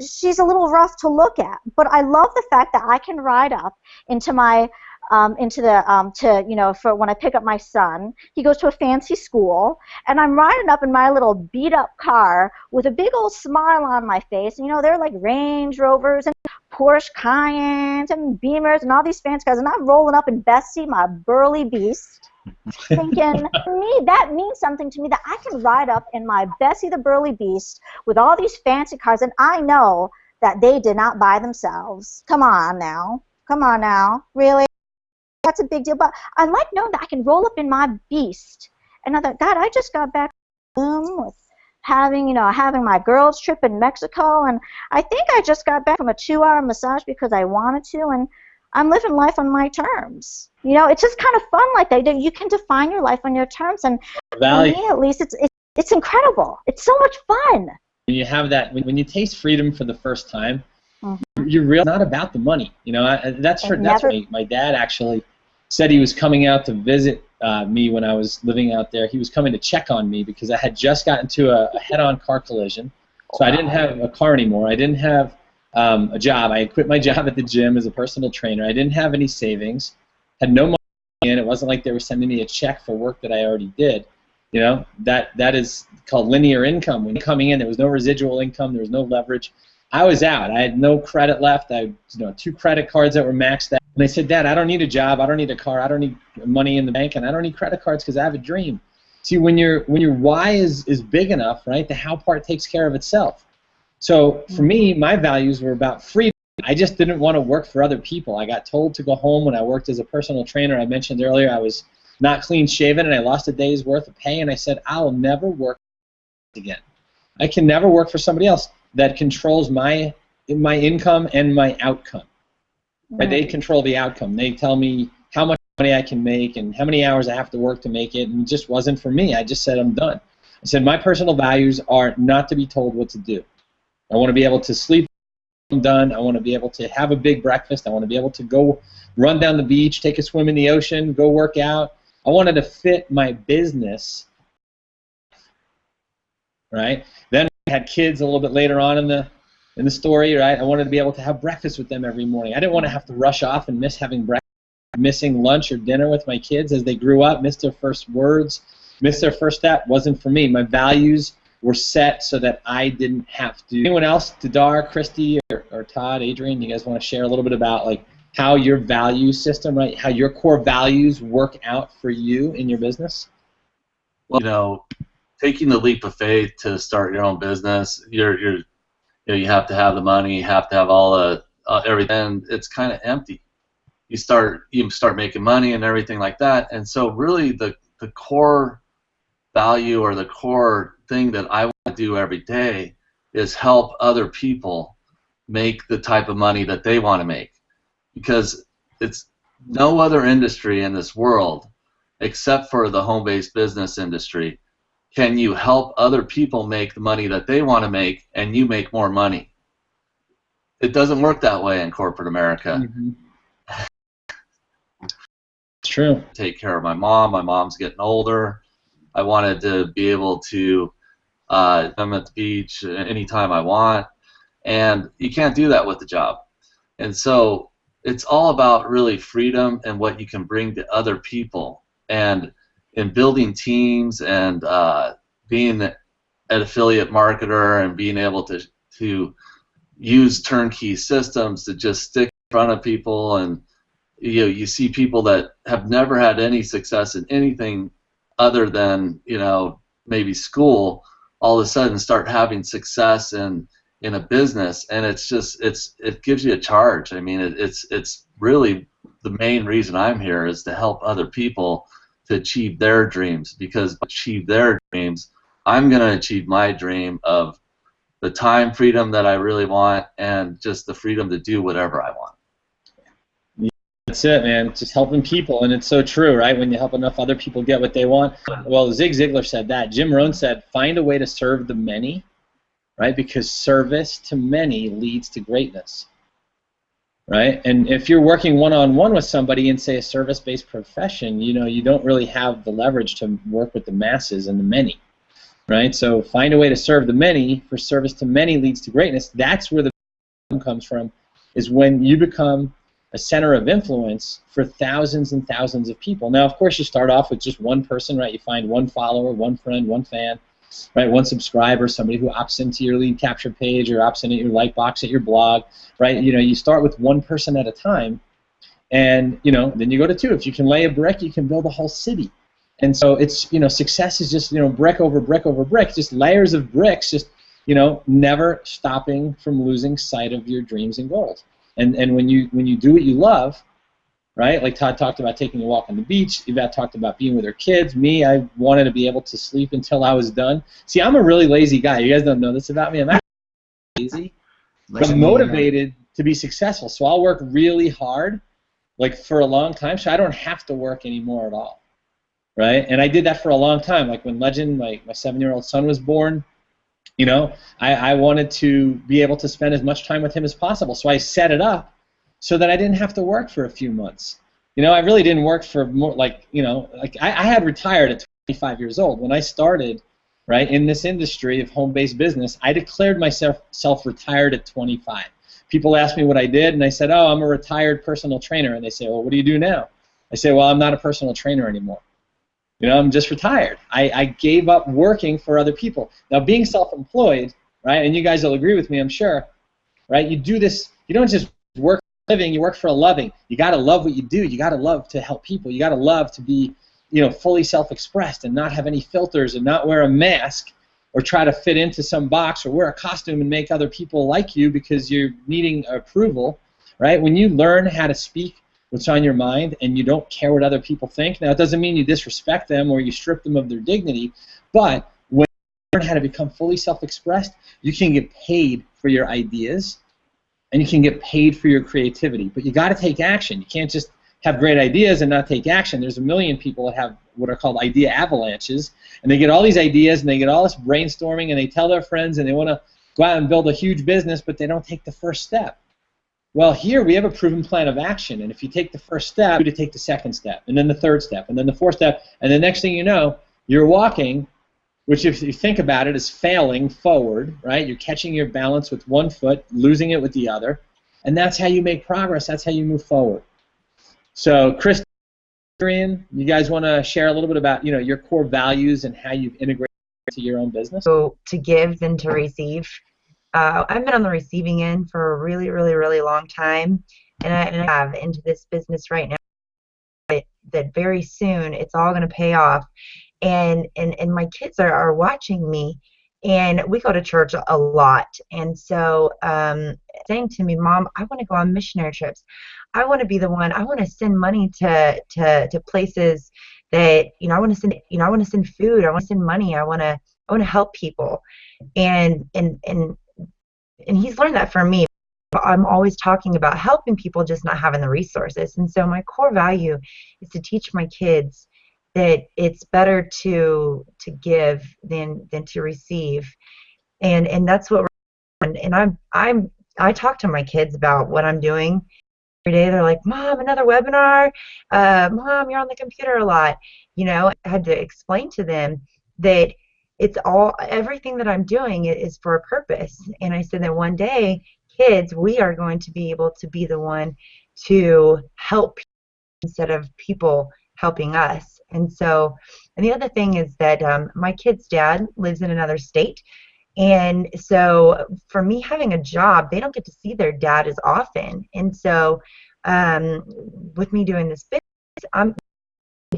she's a little rough to look at. But I love the fact that I can ride up into my you know, for when I pick up my son. He goes to a fancy school, and I'm riding up in my little beat-up car with a big old smile on my face. And, you know, they're like Range Rovers and Porsche Cayennes and Beamers and all these fancy cars, and I'm rolling up in Bessie, my burly beast, thinking, for me, that means something to me, that I can ride up in my Bessie the burly beast with all these fancy cars, and I know that they did not buy themselves. Come on now. Come on now. Really? That's a big deal, but I like knowing that I can roll up in my beast. And I thought, God, I just got back with having my girls' trip in Mexico, and I think I just got back from a 2-hour massage because I wanted to, and I'm living life on my terms. You know, it's just kind of fun like that. You can define your life on your terms, and for me, at least, it's incredible. It's so much fun. When you have that, when you taste freedom for the first time, you're really not about the money. You know, that's my dad actually said he was coming out to visit me when I was living out there. He was coming to check on me because I had just gotten to a head-on car collision. So I didn't have a car anymore. I didn't have a job. I had quit my job at the gym as a personal trainer. I didn't have any savings, had no money in. It wasn't like they were sending me a check for work that I already did. You know, that is called linear income. When coming in, there was no residual income. There was no leverage. I was out. I had no credit left. I had 2 credit cards that were maxed out. And I said, Dad, I don't need a job. I don't need a car. I don't need money in the bank, and I don't need credit cards because I have a dream. See, when your why is big enough, right, the how part takes care of itself. So for me, my values were about freedom. I just didn't want to work for other people. I got told to go home when I worked as a personal trainer. I mentioned earlier I was not clean shaven, and I lost a day's worth of pay, and I said, I'll never work again. I can never work for somebody else that controls my income and my outcome. Right? They control the outcome. They tell me how much money I can make and how many hours I have to work to make it, and it just wasn't for me. I just said, I'm done. I said, my personal values are not to be told what to do. I want to be able to sleep when I'm done. I want to be able to have a big breakfast. I want to be able to go run down the beach, take a swim in the ocean, go work out. I wanted to fit my business, right? Then I had kids a little bit later on in the story, right? I wanted to be able to have breakfast with them every morning. I didn't want to have to rush off and miss having breakfast, missing lunch or dinner with my kids as they grew up, missed their first words, missed their first step. Wasn't for me. My values were set so that I didn't have to. Anyone else, Dadar, Christy, or Todd, Adrian, you guys want to share a little bit about like how your value system, right, how your core values work out for you in your business? Well, you know, taking the leap of faith to start your own business, you have to have the money, you have to have all the everything, and it's kind of empty. You start making money and everything like that, and so really the core value or the core thing that I want to do every day is help other people make the type of money that they want to make, because it's no other industry in this world except for the home-based business industry can you help other people make the money that they want to make and you make more money. It doesn't work that way in corporate America. Mm-hmm. It's true. Take care of my mom. My mom's getting older. I wanted to be able to I'm at the beach anytime I want, and you can't do that with the job. And so it's all about really freedom and what you can bring to other people, and in building teams and being an affiliate marketer and being able to use turnkey systems to just stick in front of people. And you see people that have never had any success in anything other than maybe school, all of a sudden start having success in a business, and it gives you a charge. I mean, it's really the main reason I'm here is to help other people to achieve their dreams, because to achieve their dreams, I'm going to achieve my dream of the time freedom that I really want and just the freedom to do whatever I want. That's it, man. It's just helping people, and it's so true, right? When you help enough other people get what they want. Well, Zig Ziglar said that. Jim Rohn said, find a way to serve the many, right? Because service to many leads to greatness, right? And if you're working one-on-one with somebody in, say, a service-based profession, you don't really have the leverage to work with the masses and the many, right? So find a way to serve the many, for service to many leads to greatness. That's where the comes from, is when you become a center of influence for thousands and thousands of people. Now, of course, you start off with just one person, right? You find one follower, one friend, one fan, right? One subscriber, somebody who opts into your lead capture page or opts into your like box at your blog, right? You start with one person at a time, and then you go to two. If you can lay a brick, you can build a whole city. And so it's success is just brick over brick over brick, just layers of bricks, just never stopping from losing sight of your dreams and goals. And when you do what you love, right? Like Todd talked about taking a walk on the beach. Yvette talked about being with her kids. Me, I wanted to be able to sleep until I was done. See, I'm a really lazy guy. You guys don't know this about me. I'm actually lazy, but I'm motivated to be successful. So I'll work really hard, like for a long time, so I don't have to work anymore at all, right? And I did that for a long time. Like when Legend, my 7-year-old son was born, I wanted to be able to spend as much time with him as possible. So I set it up so that I didn't have to work for a few months. I really didn't work for more, I had retired at 25 years old. When I started, right, in this industry of home-based business, I declared myself retired at 25. People asked me what I did, and I said, oh, I'm a retired personal trainer. And they say, well, what do you do now? I say, well, I'm not a personal trainer anymore. I'm just retired. I gave up working for other people. Now, being self-employed, right, and you guys will agree with me, I'm sure, right, you do this, you don't just work for a living, you work for a loving. You got to love what you do. You got to love to help people. You got to love to be, fully self-expressed and not have any filters and not wear a mask or try to fit into some box or wear a costume and make other people like you because you're needing approval, right? When you learn how to speak what's on your mind and you don't care what other people think, now it doesn't mean you disrespect them or you strip them of their dignity, but when you learn how to become fully self-expressed, you can get paid for your ideas, and you can get paid for your creativity. But you got to take action. You can't just have great ideas and not take action. There's a million people that have what are called idea avalanches, and they get all these ideas and they get all this brainstorming and they tell their friends and they want to go out and build a huge business, but they don't take the first step. Well, here we have a proven plan of action, and if you take the first step, you take the second step, and then the third step, and then the fourth step, and the next thing you know, you're walking, which if you think about it is failing forward, right? You're catching your balance with one foot, losing it with the other, and that's how you make progress. That's how you move forward. So, Chris, you guys want to share a little bit about your core values and how you've integrated to your own business? So to give than to receive. I've been on the receiving end for a really, really, really long time, and I have into this business right now that very soon it's all going to pay off. And my kids are watching me, and we go to church a lot. And so saying to me, Mom, I want to go on missionary trips. I want to be the one. I want to send money to places that I want to send. I want to send food. I want to send money. I want to help people. And he's learned that from me. I'm always talking about helping people, just not having the resources. And so my core value is to teach my kids that it's better to give than to receive, and that's what we're doing. And I talk to my kids about what I'm doing every day. They're like, Mom, another webinar. Mom, you're on the computer a lot. I had to explain to them that everything that I'm doing is for a purpose. And I said that one day, kids, we are going to be able to be the one to help instead of people helping us. And the other thing is that my kid's dad lives in another state. And so for me having a job, they don't get to see their dad as often. And so with me doing this business, I'm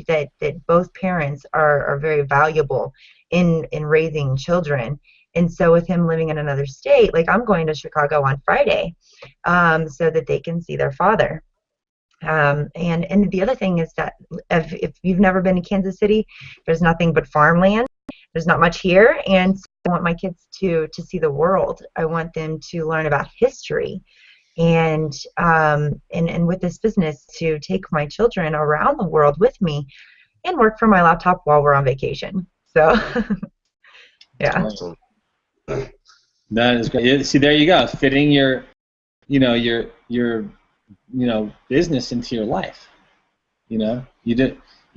that both parents are very valuable in raising children. And so with him living in another state, like I'm going to Chicago on Friday so that they can see their father. And the other thing is that if you've never been to Kansas City, there's nothing but farmland. There's not much here, and so I want my kids to see the world. I want them to learn about history, and with this business to take my children around the world with me and work from my laptop while we're on vacation. So, yeah. Awesome. That is great. See, there you go, fitting your business into your life. You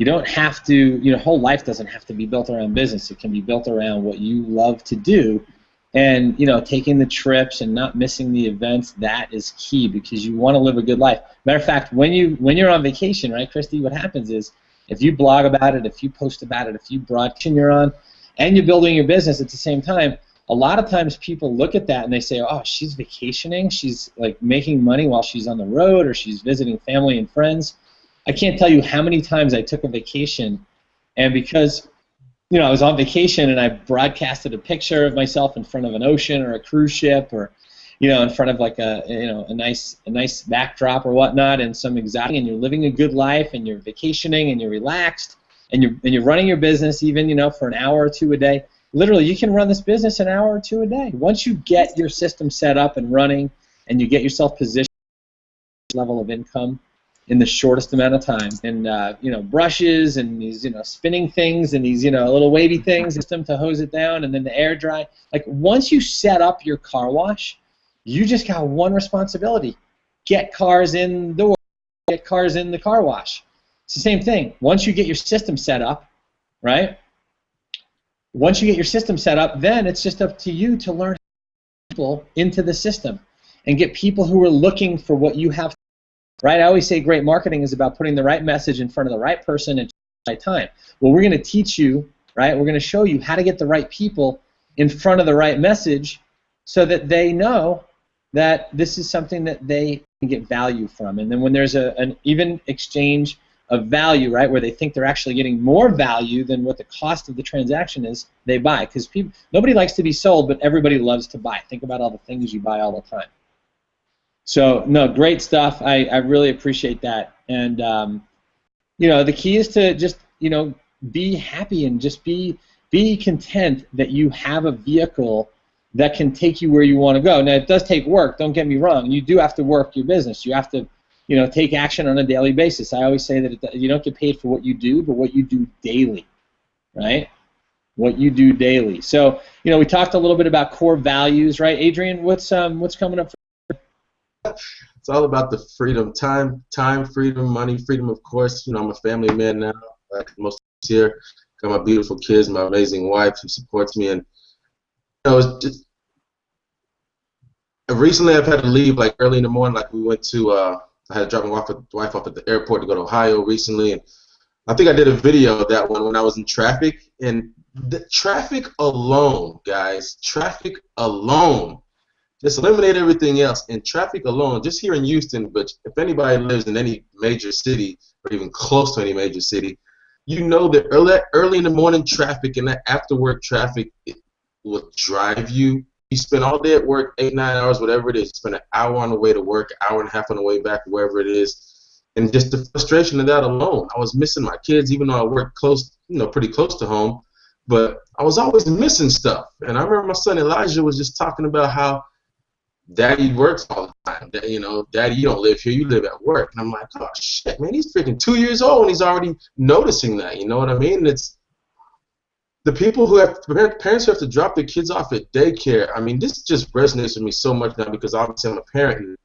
don't have to, your whole life doesn't have to be built around business. It can be built around what you love to do. And, taking the trips and not missing the events, that is key because you want to live a good life. Matter of fact, when you're on vacation, right, Christy, what happens is if you blog about it, if you post about it, if you broadcast you're on, and you're building your business at the same time, a lot of times people look at that and they say, oh, she's vacationing, she's like making money while she's on the road, or she's visiting family and friends. I can't tell you how many times I took a vacation, and because I was on vacation and I broadcasted a picture of myself in front of an ocean or a cruise ship, or in front of like a nice backdrop or whatnot, and some exotic, and you're living a good life and you're vacationing and you're relaxed and you're running your business even for an hour or two a day. Literally, you can run this business an hour or two a day. Once you get your system set up and running, and you get yourself positioned level of income in the shortest amount of time, and brushes and these spinning things and these little wavy things, system to hose it down, and then the air dry. Like once you set up your car wash, you just got one responsibility: get cars in the door, get cars in the car wash. It's the same thing. Once you get your system set up, right? Once you get your system set up, then it's just up to you to learn people into the system and get people who are looking for what you have. Right? I always say great marketing is about putting the right message in front of the right person at the right time. Well, we're going to teach you, right? We're going to show you how to get the right people in front of the right message so that they know that this is something that they can get value from. And then when there's an even exchange of value, right, where they think they're actually getting more value than what the cost of the transaction is, they buy. Because nobody likes to be sold, but everybody loves to buy. Think about all the things you buy all the time. So, no, great stuff. I really appreciate that. And, the key is to just, be happy and just be content that you have a vehicle that can take you where you want to go. Now, it does take work, don't get me wrong. You do have to work your business. You have to, take action on a daily basis. I always say that you don't get paid for what you do, but what you do daily, right? What you do daily. So, we talked a little bit about core values, right? Adrian, what's coming up? It's all about the freedom, time freedom, money freedom, of course. I'm a family man now, like most of us here. Got my beautiful kids, my amazing wife who supports me, and it's just, recently I've had to leave like early in the morning. Like we went to, I had to drop my wife off at the airport to go to Ohio recently, and I think I did a video of that one when I was in traffic. And the traffic alone, guys, traffic alone, just eliminate everything else. And traffic alone, just here in Houston, but if anybody lives in any major city or even close to any major city, that early in the morning traffic and that after work traffic will drive you. You spend all day at work, 8-9 hours, whatever it is. You spend an hour on the way to work, an hour and a half on the way back, wherever it is. And just the frustration of that alone. I was missing my kids, even though I worked pretty close to home. But I was always missing stuff. And I remember my son Elijah was just talking about how Daddy works all the time. Daddy, you don't live here, you live at work. And I'm like, oh shit, man, he's freaking 2 years old and he's already noticing that. You know what I mean? And it's the people parents who have to drop their kids off at daycare. I mean, this just resonates with me so much now because obviously I'm a parent, and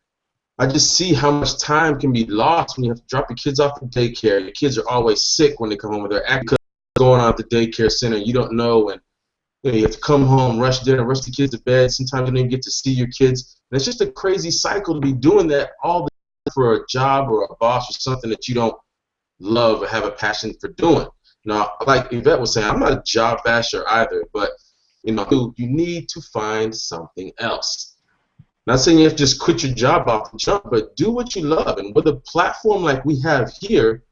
I just see how much time can be lost when you have to drop your kids off at daycare. Your kids are always sick when they come home, with their acting going on at the daycare center. You don't know, and you have to come home, rush dinner, rush the kids to bed. Sometimes you don't even get to see your kids. And it's just a crazy cycle to be doing that all the time for a job or a boss or something that you don't love or have a passion for doing. Now, like Yvette was saying, I'm not a job basher either, but you need to find something else. Not saying you have to just quit your job off the jump, but do what you love. And with a platform like we have here,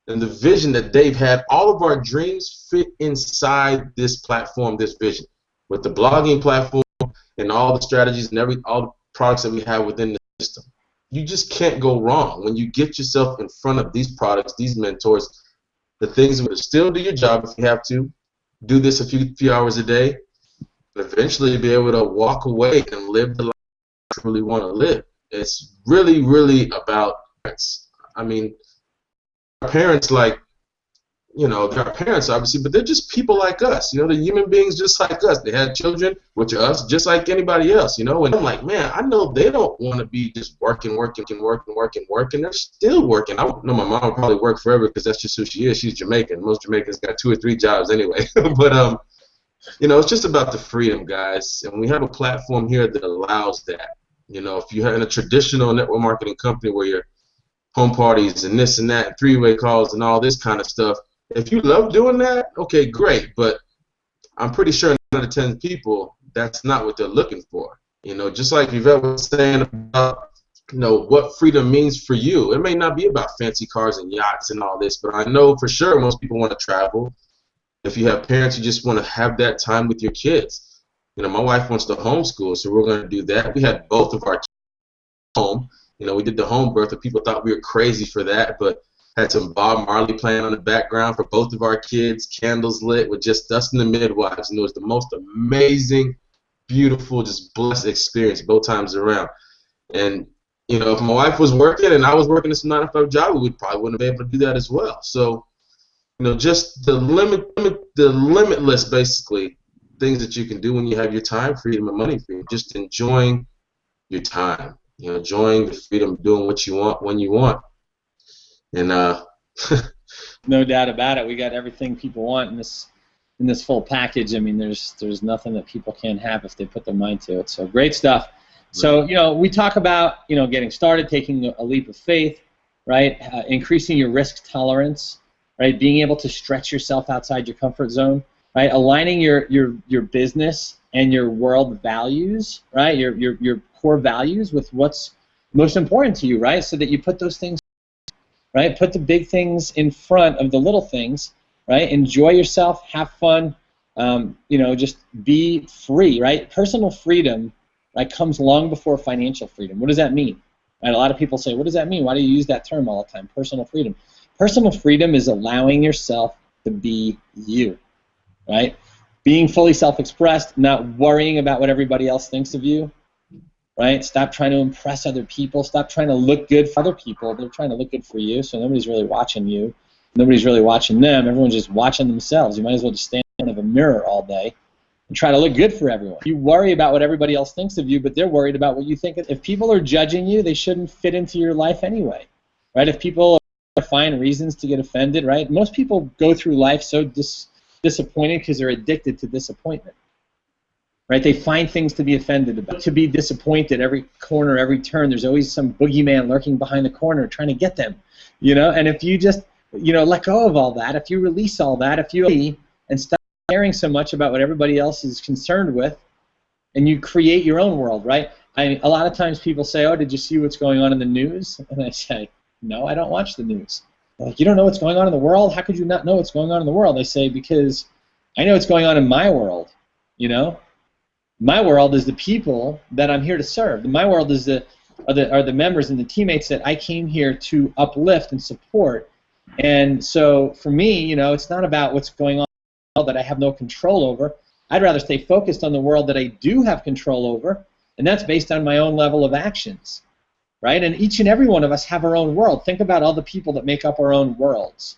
and the vision that Dave had, all of our dreams fit inside this platform, this vision. With the blogging platform and all the strategies and all the products that we have within the system. You just can't go wrong when you get yourself in front of these products, these mentors. The things will still do your job if you have to. Do this a few hours a day, but eventually be able to walk away and live the life you really want to live. It's really, really about parents. I mean, our parents, they're our parents obviously, but they're just people like us. They're human beings just like us. They had children, which are us, just like anybody else. And I'm like, man, I know they don't want to be just working. They're still working. I know my mom will probably work forever because that's just who she is. She's Jamaican. Most Jamaicans got 2 or 3 jobs anyway. But it's just about the freedom, guys. And we have a platform here that allows that. If you're in a traditional network marketing company where you're home parties and this and that, and 3-way calls and all this kind of stuff. If you love doing that, okay, great. But I'm pretty sure 9 out of 10 people, that's not what they're looking for. Just like Yvette was saying about, what freedom means for you. It may not be about fancy cars and yachts and all this, but I know for sure most people want to travel. If you have parents who just want to have that time with your kids. My wife wants to homeschool, so we're going to do that. We had both of our kids home. We did the home birth, and people thought we were crazy for that, but had some Bob Marley playing on the background for both of our kids, candles lit with just us and the midwives, and it was the most amazing, beautiful, just blessed experience both times around. And, if my wife was working and I was working this 9-to-5 job, we probably wouldn't have been able to do that as well. So, just the limitless, basically, things that you can do when you have your time freedom and money freedom, just enjoying your time. Enjoying the freedom, doing what you want when you want, and no doubt about it. We got everything people want in this full package. I mean, there's nothing that people can't have if they put their mind to it. So great stuff. So we talk about getting started, taking a leap of faith, right? Increasing your risk tolerance, right? Being able to stretch yourself outside your comfort zone, right? Aligning your business and your world values, right? Your core values with what's most important to you, right? So that you put those things, right? Put the big things in front of the little things, right? Enjoy yourself, have fun, just be free, right? Personal freedom, right, comes long before financial freedom. What does that mean? Right? A lot of people say, what does that mean? Why do you use that term all the time? Personal freedom. Personal freedom is allowing yourself to be you, right? being fully self-expressed, not worrying about what everybody else thinks of you, right? Stop trying to impress other people. Stop trying to look good for other people. They're trying to look good for you, so nobody's really watching you. Nobody's really watching them. Everyone's just watching themselves. You might as well just stand in front of a mirror all day and try to look good for everyone. You worry about what everybody else thinks of you, but they're worried about what you think. If people are judging you, they shouldn't fit into your life anyway, right? If people find reasons to get offended, right? Most people go through life so disappointed because they're addicted to disappointment, right? They find things to be offended about, to be disappointed every corner, every turn. There's always some boogeyman lurking behind the corner trying to get them, you know? And if you just, you know, let go of all that, if you release all that, if you and stop caring so much about what everybody else is concerned with, and you create your own world, right? A lot of times people say, oh, did you see what's going on in the news? And I say, no, I don't watch the news. They're like, you don't know what's going on in the world? How could you not know what's going on in the world? I say, because I know what's going on in my world, you know? My world is the people that I'm here to serve. My world is are the members and the teammates that I came here to uplift and support. And so for me, you know, it's not about what's going on that I have no control over. I'd rather stay focused on the world that I do have control over, and that's based on my own level of actions, right? And each and every one of us have our own world. Think about all the people that make up our own worlds,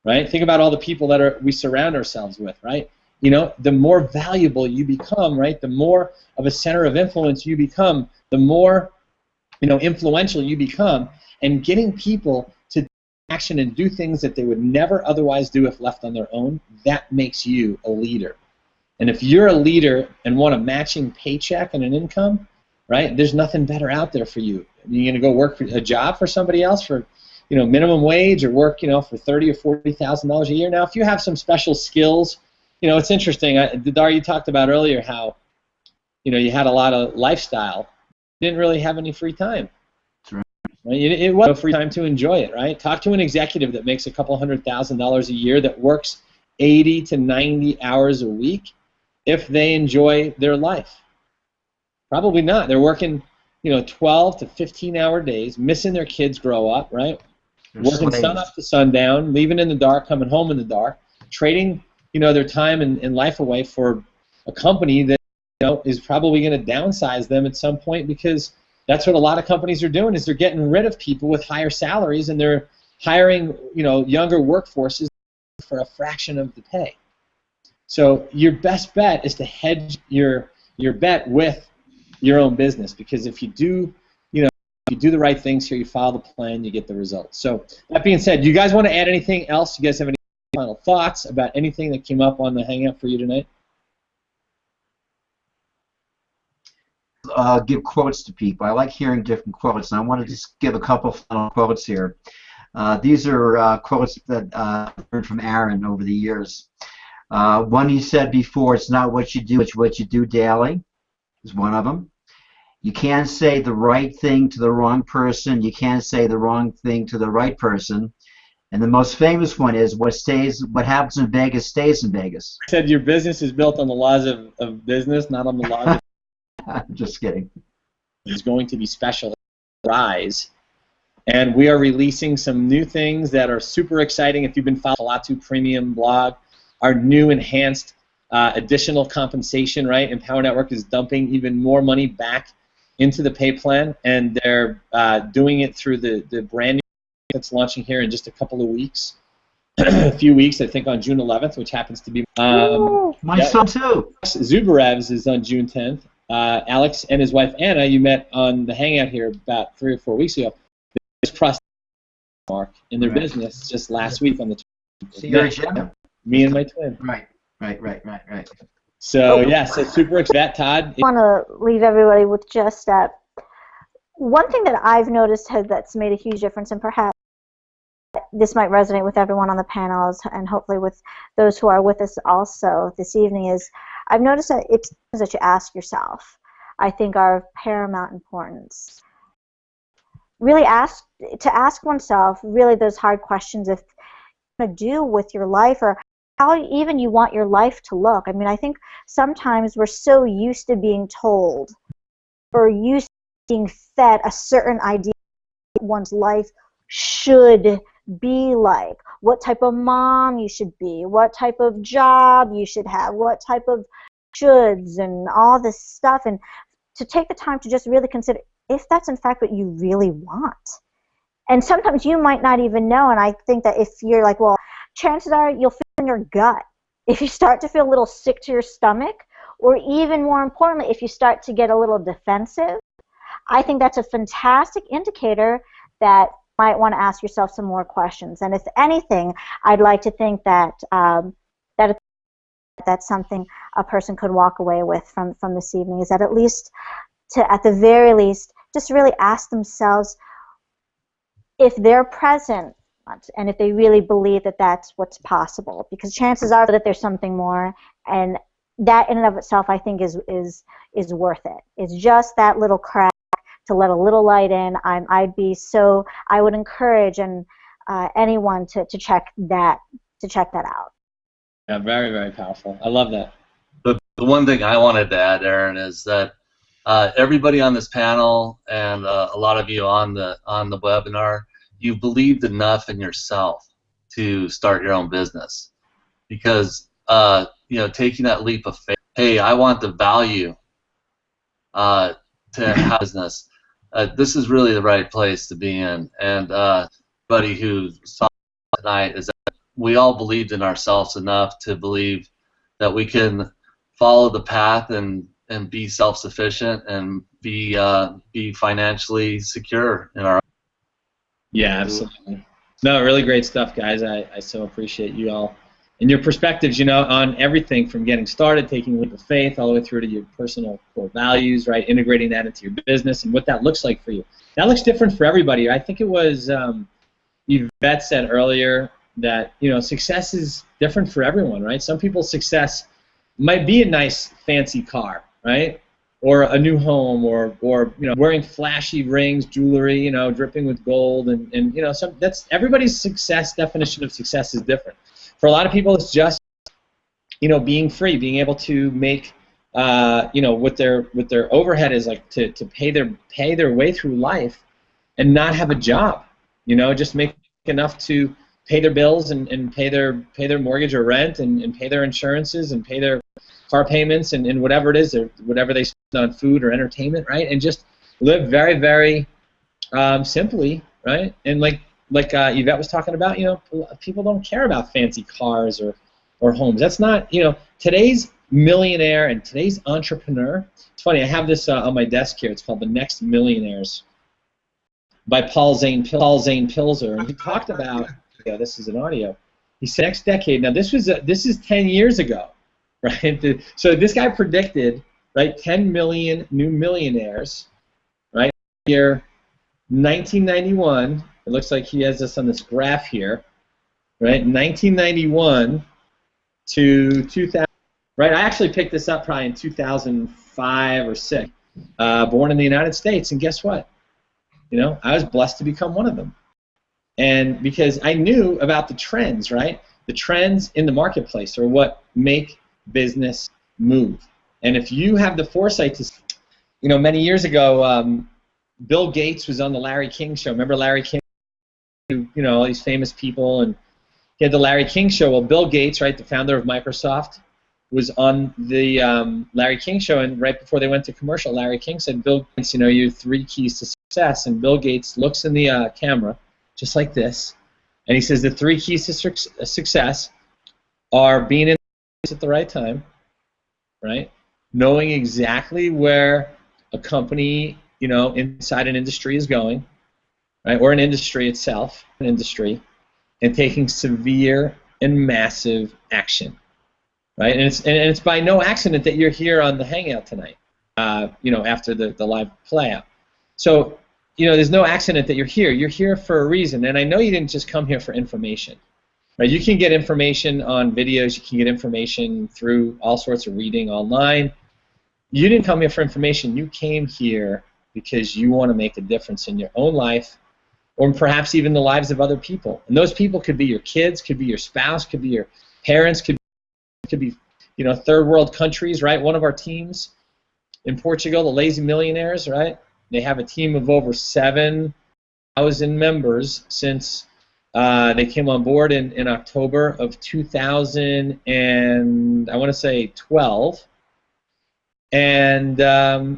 right? Think about all the people that we surround ourselves with, right? You know, the more valuable you become, right, the more of a center of influence you become, the more, you know, influential you become, and getting people to action and do things that they would never otherwise do if left on their own, that makes you a leader. And if you're a leader and want a matching paycheck and an income, right, there's nothing better out there for you. You're going to go work for a job for somebody else for, you know, minimum wage, or work, you know, for $30,000 or $40,000 a year. Now, if you have some special skills, you know, it's interesting. Didar, you talked about earlier how, you know, you had a lot of lifestyle. You didn't really have any free time. It was no free time to enjoy it, right? Talk to an executive that makes a couple $100,000 a year, that works 80 to 90 hours a week, if they enjoy their life. Probably not. They're working, you know, 12 to 15-hour days, missing their kids grow up, right? Working sun up to sundown, leaving in the dark, coming home in the dark, trading, you know, their time and life away for a company that, you know, is probably going to downsize them at some point, because that's what a lot of companies are doing, is they're getting rid of people with higher salaries, and they're hiring, you know, younger workforces for a fraction of the pay. So your best bet is to hedge your bet with your own business, because if you do, you know, if you do the right things here, you follow the plan, you get the results. So that being said, do you guys want to add anything else? You guys have any final thoughts about anything that came up on the Hangout for you tonight? Give quotes to people. I like hearing different quotes, and I want to just give a couple final quotes here. These are quotes that I've heard from Aaron over the years. One he said before, it's not what you do, it's what you do daily, is one of them. You can't say the right thing to the wrong person. You can't say the wrong thing to the right person. And the most famous one is, what happens in Vegas stays in Vegas. I said your business is built on the laws of business, not on the laws of I'm just kidding. It's going to be special. Rise. And we are releasing some new things that are super exciting. If you've been following Latu Premium blog, our new enhanced additional compensation, right? Empower Network is dumping even more money back into the pay plan, and they're doing it through the brand new that's launching here in just a couple of weeks. A few weeks, I think on June 11th, which happens to be my son too. Zubarev's is on June 10th. Alex and his wife Anna, you met on the Hangout here about 3 or 4 weeks ago. They just crossed the mark in their business just last week on the 20th. So you're a gem? Me and my twin. Right. So yeah, so super excited. Todd. I want to leave everybody with just that. One thing that I've noticed that's made a huge difference, and perhaps this might resonate with everyone on the panels and hopefully with those who are with us also this evening, is I've noticed that it's things that you ask yourself, I think, are of paramount importance. Really ask oneself really those hard questions if you want to do with your life, or how even you want your life to look. I mean, I think sometimes we're so used to being told, or used to being fed a certain idea of what one's life should be like, what type of mom you should be, what type of job you should have, what type of shoulds and all this stuff, and to take the time to just really consider if that's in fact what you really want. And sometimes you might not even know, and I think that if you're like, well, chances are you'll feel in your gut. If you start to feel a little sick to your stomach, or even more importantly, if you start to get a little defensive, I think that's a fantastic indicator that you might want to ask yourself some more questions. And if anything, I'd like to think that that's something a person could walk away with from this evening, is that at the very least, just really ask themselves if they're present and if they really believe that that's what's possible, because chances are that there's something more, and that in and of itself I think is worth it. It's just that little crack to let a little light in. I would encourage anyone to check that out. Yeah, very, very powerful. I love that. The one thing I wanted to add, Aaron, is that everybody on this panel and a lot of you on the webinar, you believed enough in yourself to start your own business, because taking that leap of faith. Hey, I want the value to have business. This is really the right place to be in. And buddy who saw tonight is that we all believed in ourselves enough to believe that we can follow the path and be self-sufficient and be financially secure in our. Yeah, absolutely. No, really great stuff, guys. I so appreciate you all and your perspectives, on everything from getting started, taking a leap of faith, all the way through to your personal core values, right? Integrating that into your business and what that looks like for you. That looks different for everybody. I think it was Yvette said earlier that success is different for everyone, right? Some people's success might be a nice fancy car, right? Or a new home, or wearing flashy rings, jewelry, dripping with gold, and that's everybody's definition of success is different. For a lot of people, it's just being free, being able to make what their overhead is, like to pay their way through life and not have a job, just make enough to pay their bills and pay their mortgage or rent and pay their insurances and pay their car payments and whatever it is, or whatever they spend on food or entertainment, right? And just live very, very simply, right? And like Yvette was talking about, people don't care about fancy cars or homes. That's not, today's millionaire and today's entrepreneur. It's funny, I have this on my desk here. It's called The Next Millionaires by Paul Zane Pilzer, and he talked about. Yeah, this is an audio. He said next decade. Now this is 10 years ago, right? So this guy predicted, right, 10 million new millionaires, right? Year 1991. It looks like he has this on this graph here, right? 1991 to 2000. Right, I actually picked this up probably in 2005 or 6. Born in the United States, and guess what? I was blessed to become one of them. And because I knew about the trends, right? The trends in the marketplace are what make business move. And if you have the foresight to, many years ago, Bill Gates was on the Larry King Show. Remember Larry King? All these famous people, and he had the Larry King Show. Well, Bill Gates, right, the founder of Microsoft, was on the Larry King Show, and right before they went to commercial, Larry King said, Bill Gates, your 3 keys to success. And Bill Gates looks in the camera, just like this, and he says the 3 keys to success are being in at the right time, right? Knowing exactly where a company, inside an industry is going, right? Or an industry itself, and taking severe and massive action, right? And it's by no accident that you're here on the Hangout tonight, after the live play out. So, there's no accident that you're here. You're here for a reason, and I know you didn't just come here for information, right? You can get information on videos. You can get information through all sorts of reading online. You didn't come here for information. You came here because you want to make a difference in your own life, or perhaps even the lives of other people. And those people could be your kids, could be your spouse, could be your parents, could be third world countries, right? One of our teams in Portugal, the Lazy Millionaires, right? They have a team of over 7,000 members since They came on board in October of 2000 and I want to say 12. And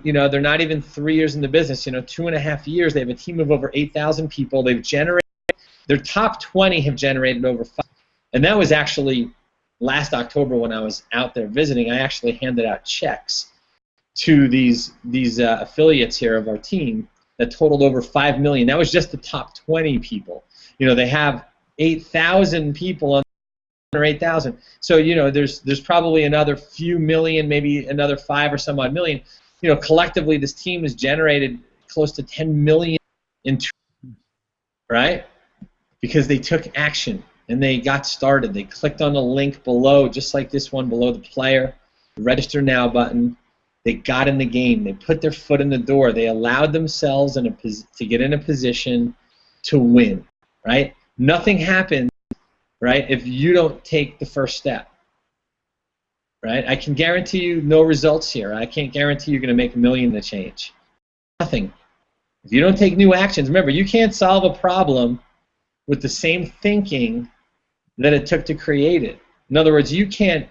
you know, they're not even 3 years in the business. You know, 2.5 years. They have a team of over 8,000 people. They've generated, their top 20 have generated over 5. And that was actually last October when I was out there visiting. I actually handed out checks to these affiliates here of our team that totaled over $5 million. That was just the top 20 people. You know, they have 8,000 people on or 8,000. So, you know, there's probably another few million, maybe another 5 or some odd million. You know, collectively, this team has generated close to 10 million in 2 years, right? Because they took action and they got started. They clicked on the link below, just like this one below the player, the register now button. They got in the game. They put their foot in the door. They allowed themselves to get in a position to win, right? Nothing happens, right, if you don't take the first step, right? I can guarantee you no results here. I can't guarantee you're going to make $1 million to change. Nothing. If you don't take new actions, remember, you can't solve a problem with the same thinking that it took to create it. In other words, you can't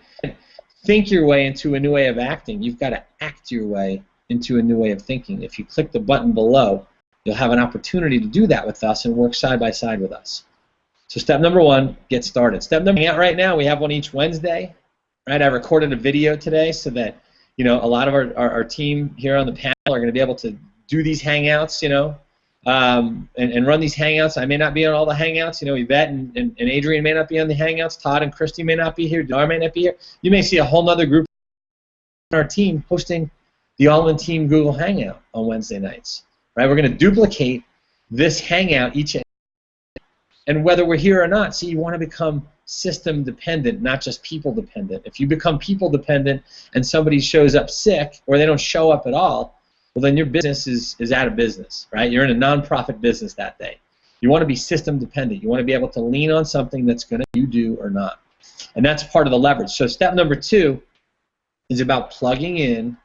think your way into a new way of acting. You've got to act your way into a new way of thinking. If you click the button below, you'll have an opportunity to do that with us and work side by side with us. So step number 1, get started. Step number 2, right now, we have one each Wednesday. Right? I recorded a video today so that, you know, a lot of our team here on the panel are going to be able to do these hangouts, you know, and run these hangouts. I may not be on all the hangouts. You know, Yvette and Adrian may not be on the hangouts. Todd and Christy may not be here. Dar may not be here. You may see a whole other group on our team hosting the All-In Team Google Hangout on Wednesday nights. Right? We're going to duplicate this hangout each. And whether we're here or not, see, you want to become system dependent, not just people dependent. If you become people dependent and somebody shows up sick or they don't show up at all, well, then your business is out of business, right? You're in a nonprofit business that day. You want to be system dependent. You want to be able to lean on something that's going to you do or not. And that's part of the leverage. So step number 2 is about plugging in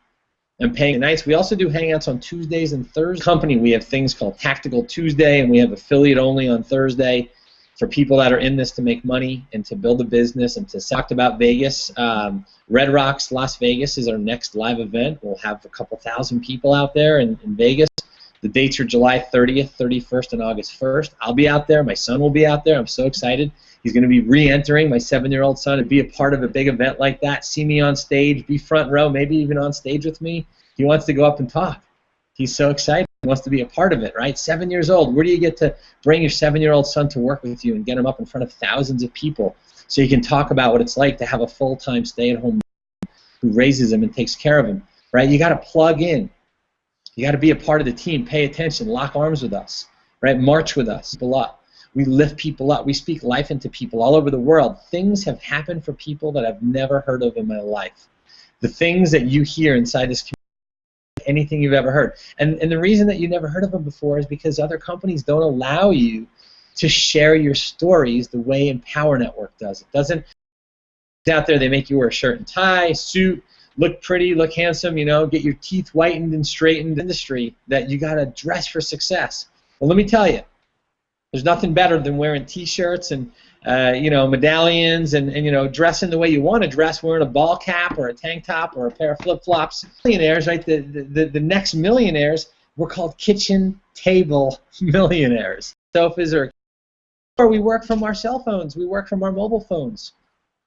and paying nights. We also do hangouts on Tuesdays and Thursdays. Company, we have things called Tactical Tuesday, and we have affiliate only on Thursday for people that are in this to make money and to build a business and to talk about Vegas. Red Rocks Las Vegas is our next live event. We'll have a couple thousand people out there in Vegas. The dates are July 30th, 31st, and August 1st. I'll be out there. My son will be out there. I'm so excited. He's going to be re-entering, my 7-year-old son, and be a part of a big event like that. See me on stage, be front row, maybe even on stage with me. He wants to go up and talk. He's so excited. He wants to be a part of it, right? 7 years old. Where do you get to bring your 7-year-old son to work with you and get him up in front of thousands of people so you can talk about what it's like to have a full-time stay-at-home who raises him and takes care of him, right? You got to plug in. You got to be a part of the team. Pay attention. Lock arms with us, right? March with us. People up. We lift people up. We speak life into people all over the world. Things have happened for people that I've never heard of in my life. The things that you hear inside this community, anything you've ever heard. And the reason that you never heard of them before is because other companies don't allow you to share your stories the way Empower Network does. It doesn't. Out there, they make you wear a shirt and tie, suit, look pretty, look handsome, you know, get your teeth whitened and straightened. Industry that you got to dress for success. Well, let me tell you, there's nothing better than wearing T-shirts and you know, medallions and you know, dressing the way you want to dress, wearing a ball cap or a tank top or a pair of flip-flops. Millionaires, right? The next millionaires were called kitchen table millionaires. Sofas or we work from our cell phones. We work from our mobile phones.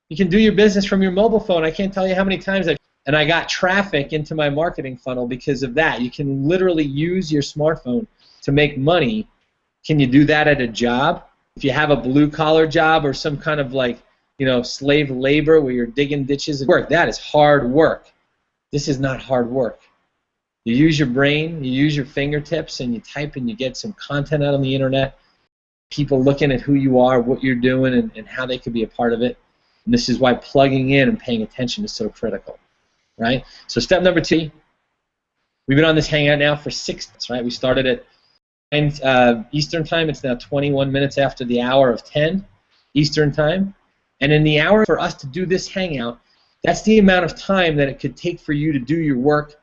You can do your business from your mobile phone. I can't tell you how many times I got traffic into my marketing funnel because of that. You can literally use your smartphone to make money. Can you do that at a job? If you have a blue-collar job or some kind of like, you know, slave labor where you're digging ditches and work, that is hard work. This is not hard work. You use your brain, you use your fingertips, and you type and you get some content out on the internet. People looking at who you are, what you're doing, and how they could be a part of it. And this is why plugging in and paying attention is so critical, right? So step number 2, we've been on this hangout now for 6 months, right? We started at Eastern time. It's now 21 minutes after the hour of 10 Eastern time. And in the hour for us to do this hangout, that's the amount of time that it could take for you to do your work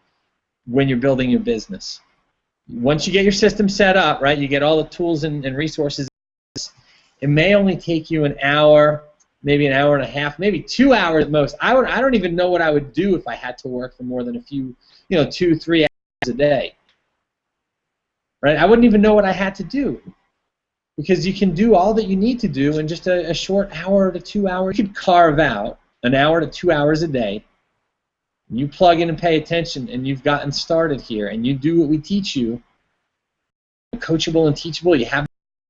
when you're building your business. Once you get your system set up, right, you get all the tools and resources. It may only take you an hour, maybe an hour and a half, maybe 2 hours at most. I don't even know what I would do if I had to work for more than a few, 2-3 hours a day. Right? I wouldn't even know what I had to do, because you can do all that you need to do in just a short hour to 2 hours. You could carve out an hour to 2 hours a day. You plug in and pay attention, and you've gotten started here, and you do what we teach you. Coachable and teachable. You have a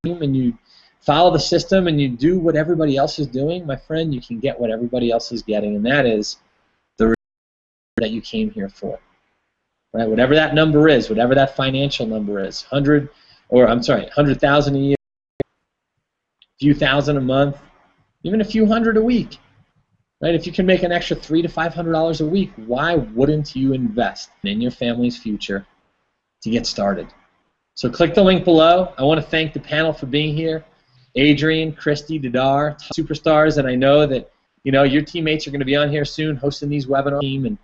team, and you follow the system, and you do what everybody else is doing. My friend, you can get what everybody else is getting, and that is the result that you came here for. Right? Whatever that number is, whatever that financial number is, 100,000 a year, a few thousand a month, even a few hundred a week. Right? If you can make an extra $300 to $500 a week, why wouldn't you invest in your family's future to get started? So click the link below. I want to thank the panel for being here. Adrian, Christy, Didar, superstars, and I know that your teammates are going to be on here soon hosting these webinars. And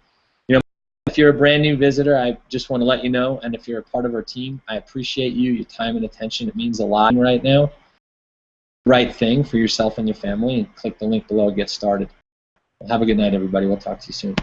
if you're a brand new visitor, I just want to let you know, and if you're a part of our team, I appreciate you, your time and attention. It means a lot right now. Right thing for yourself and your family, and click the link below, get started. Have a good night, everybody. We'll talk to you soon.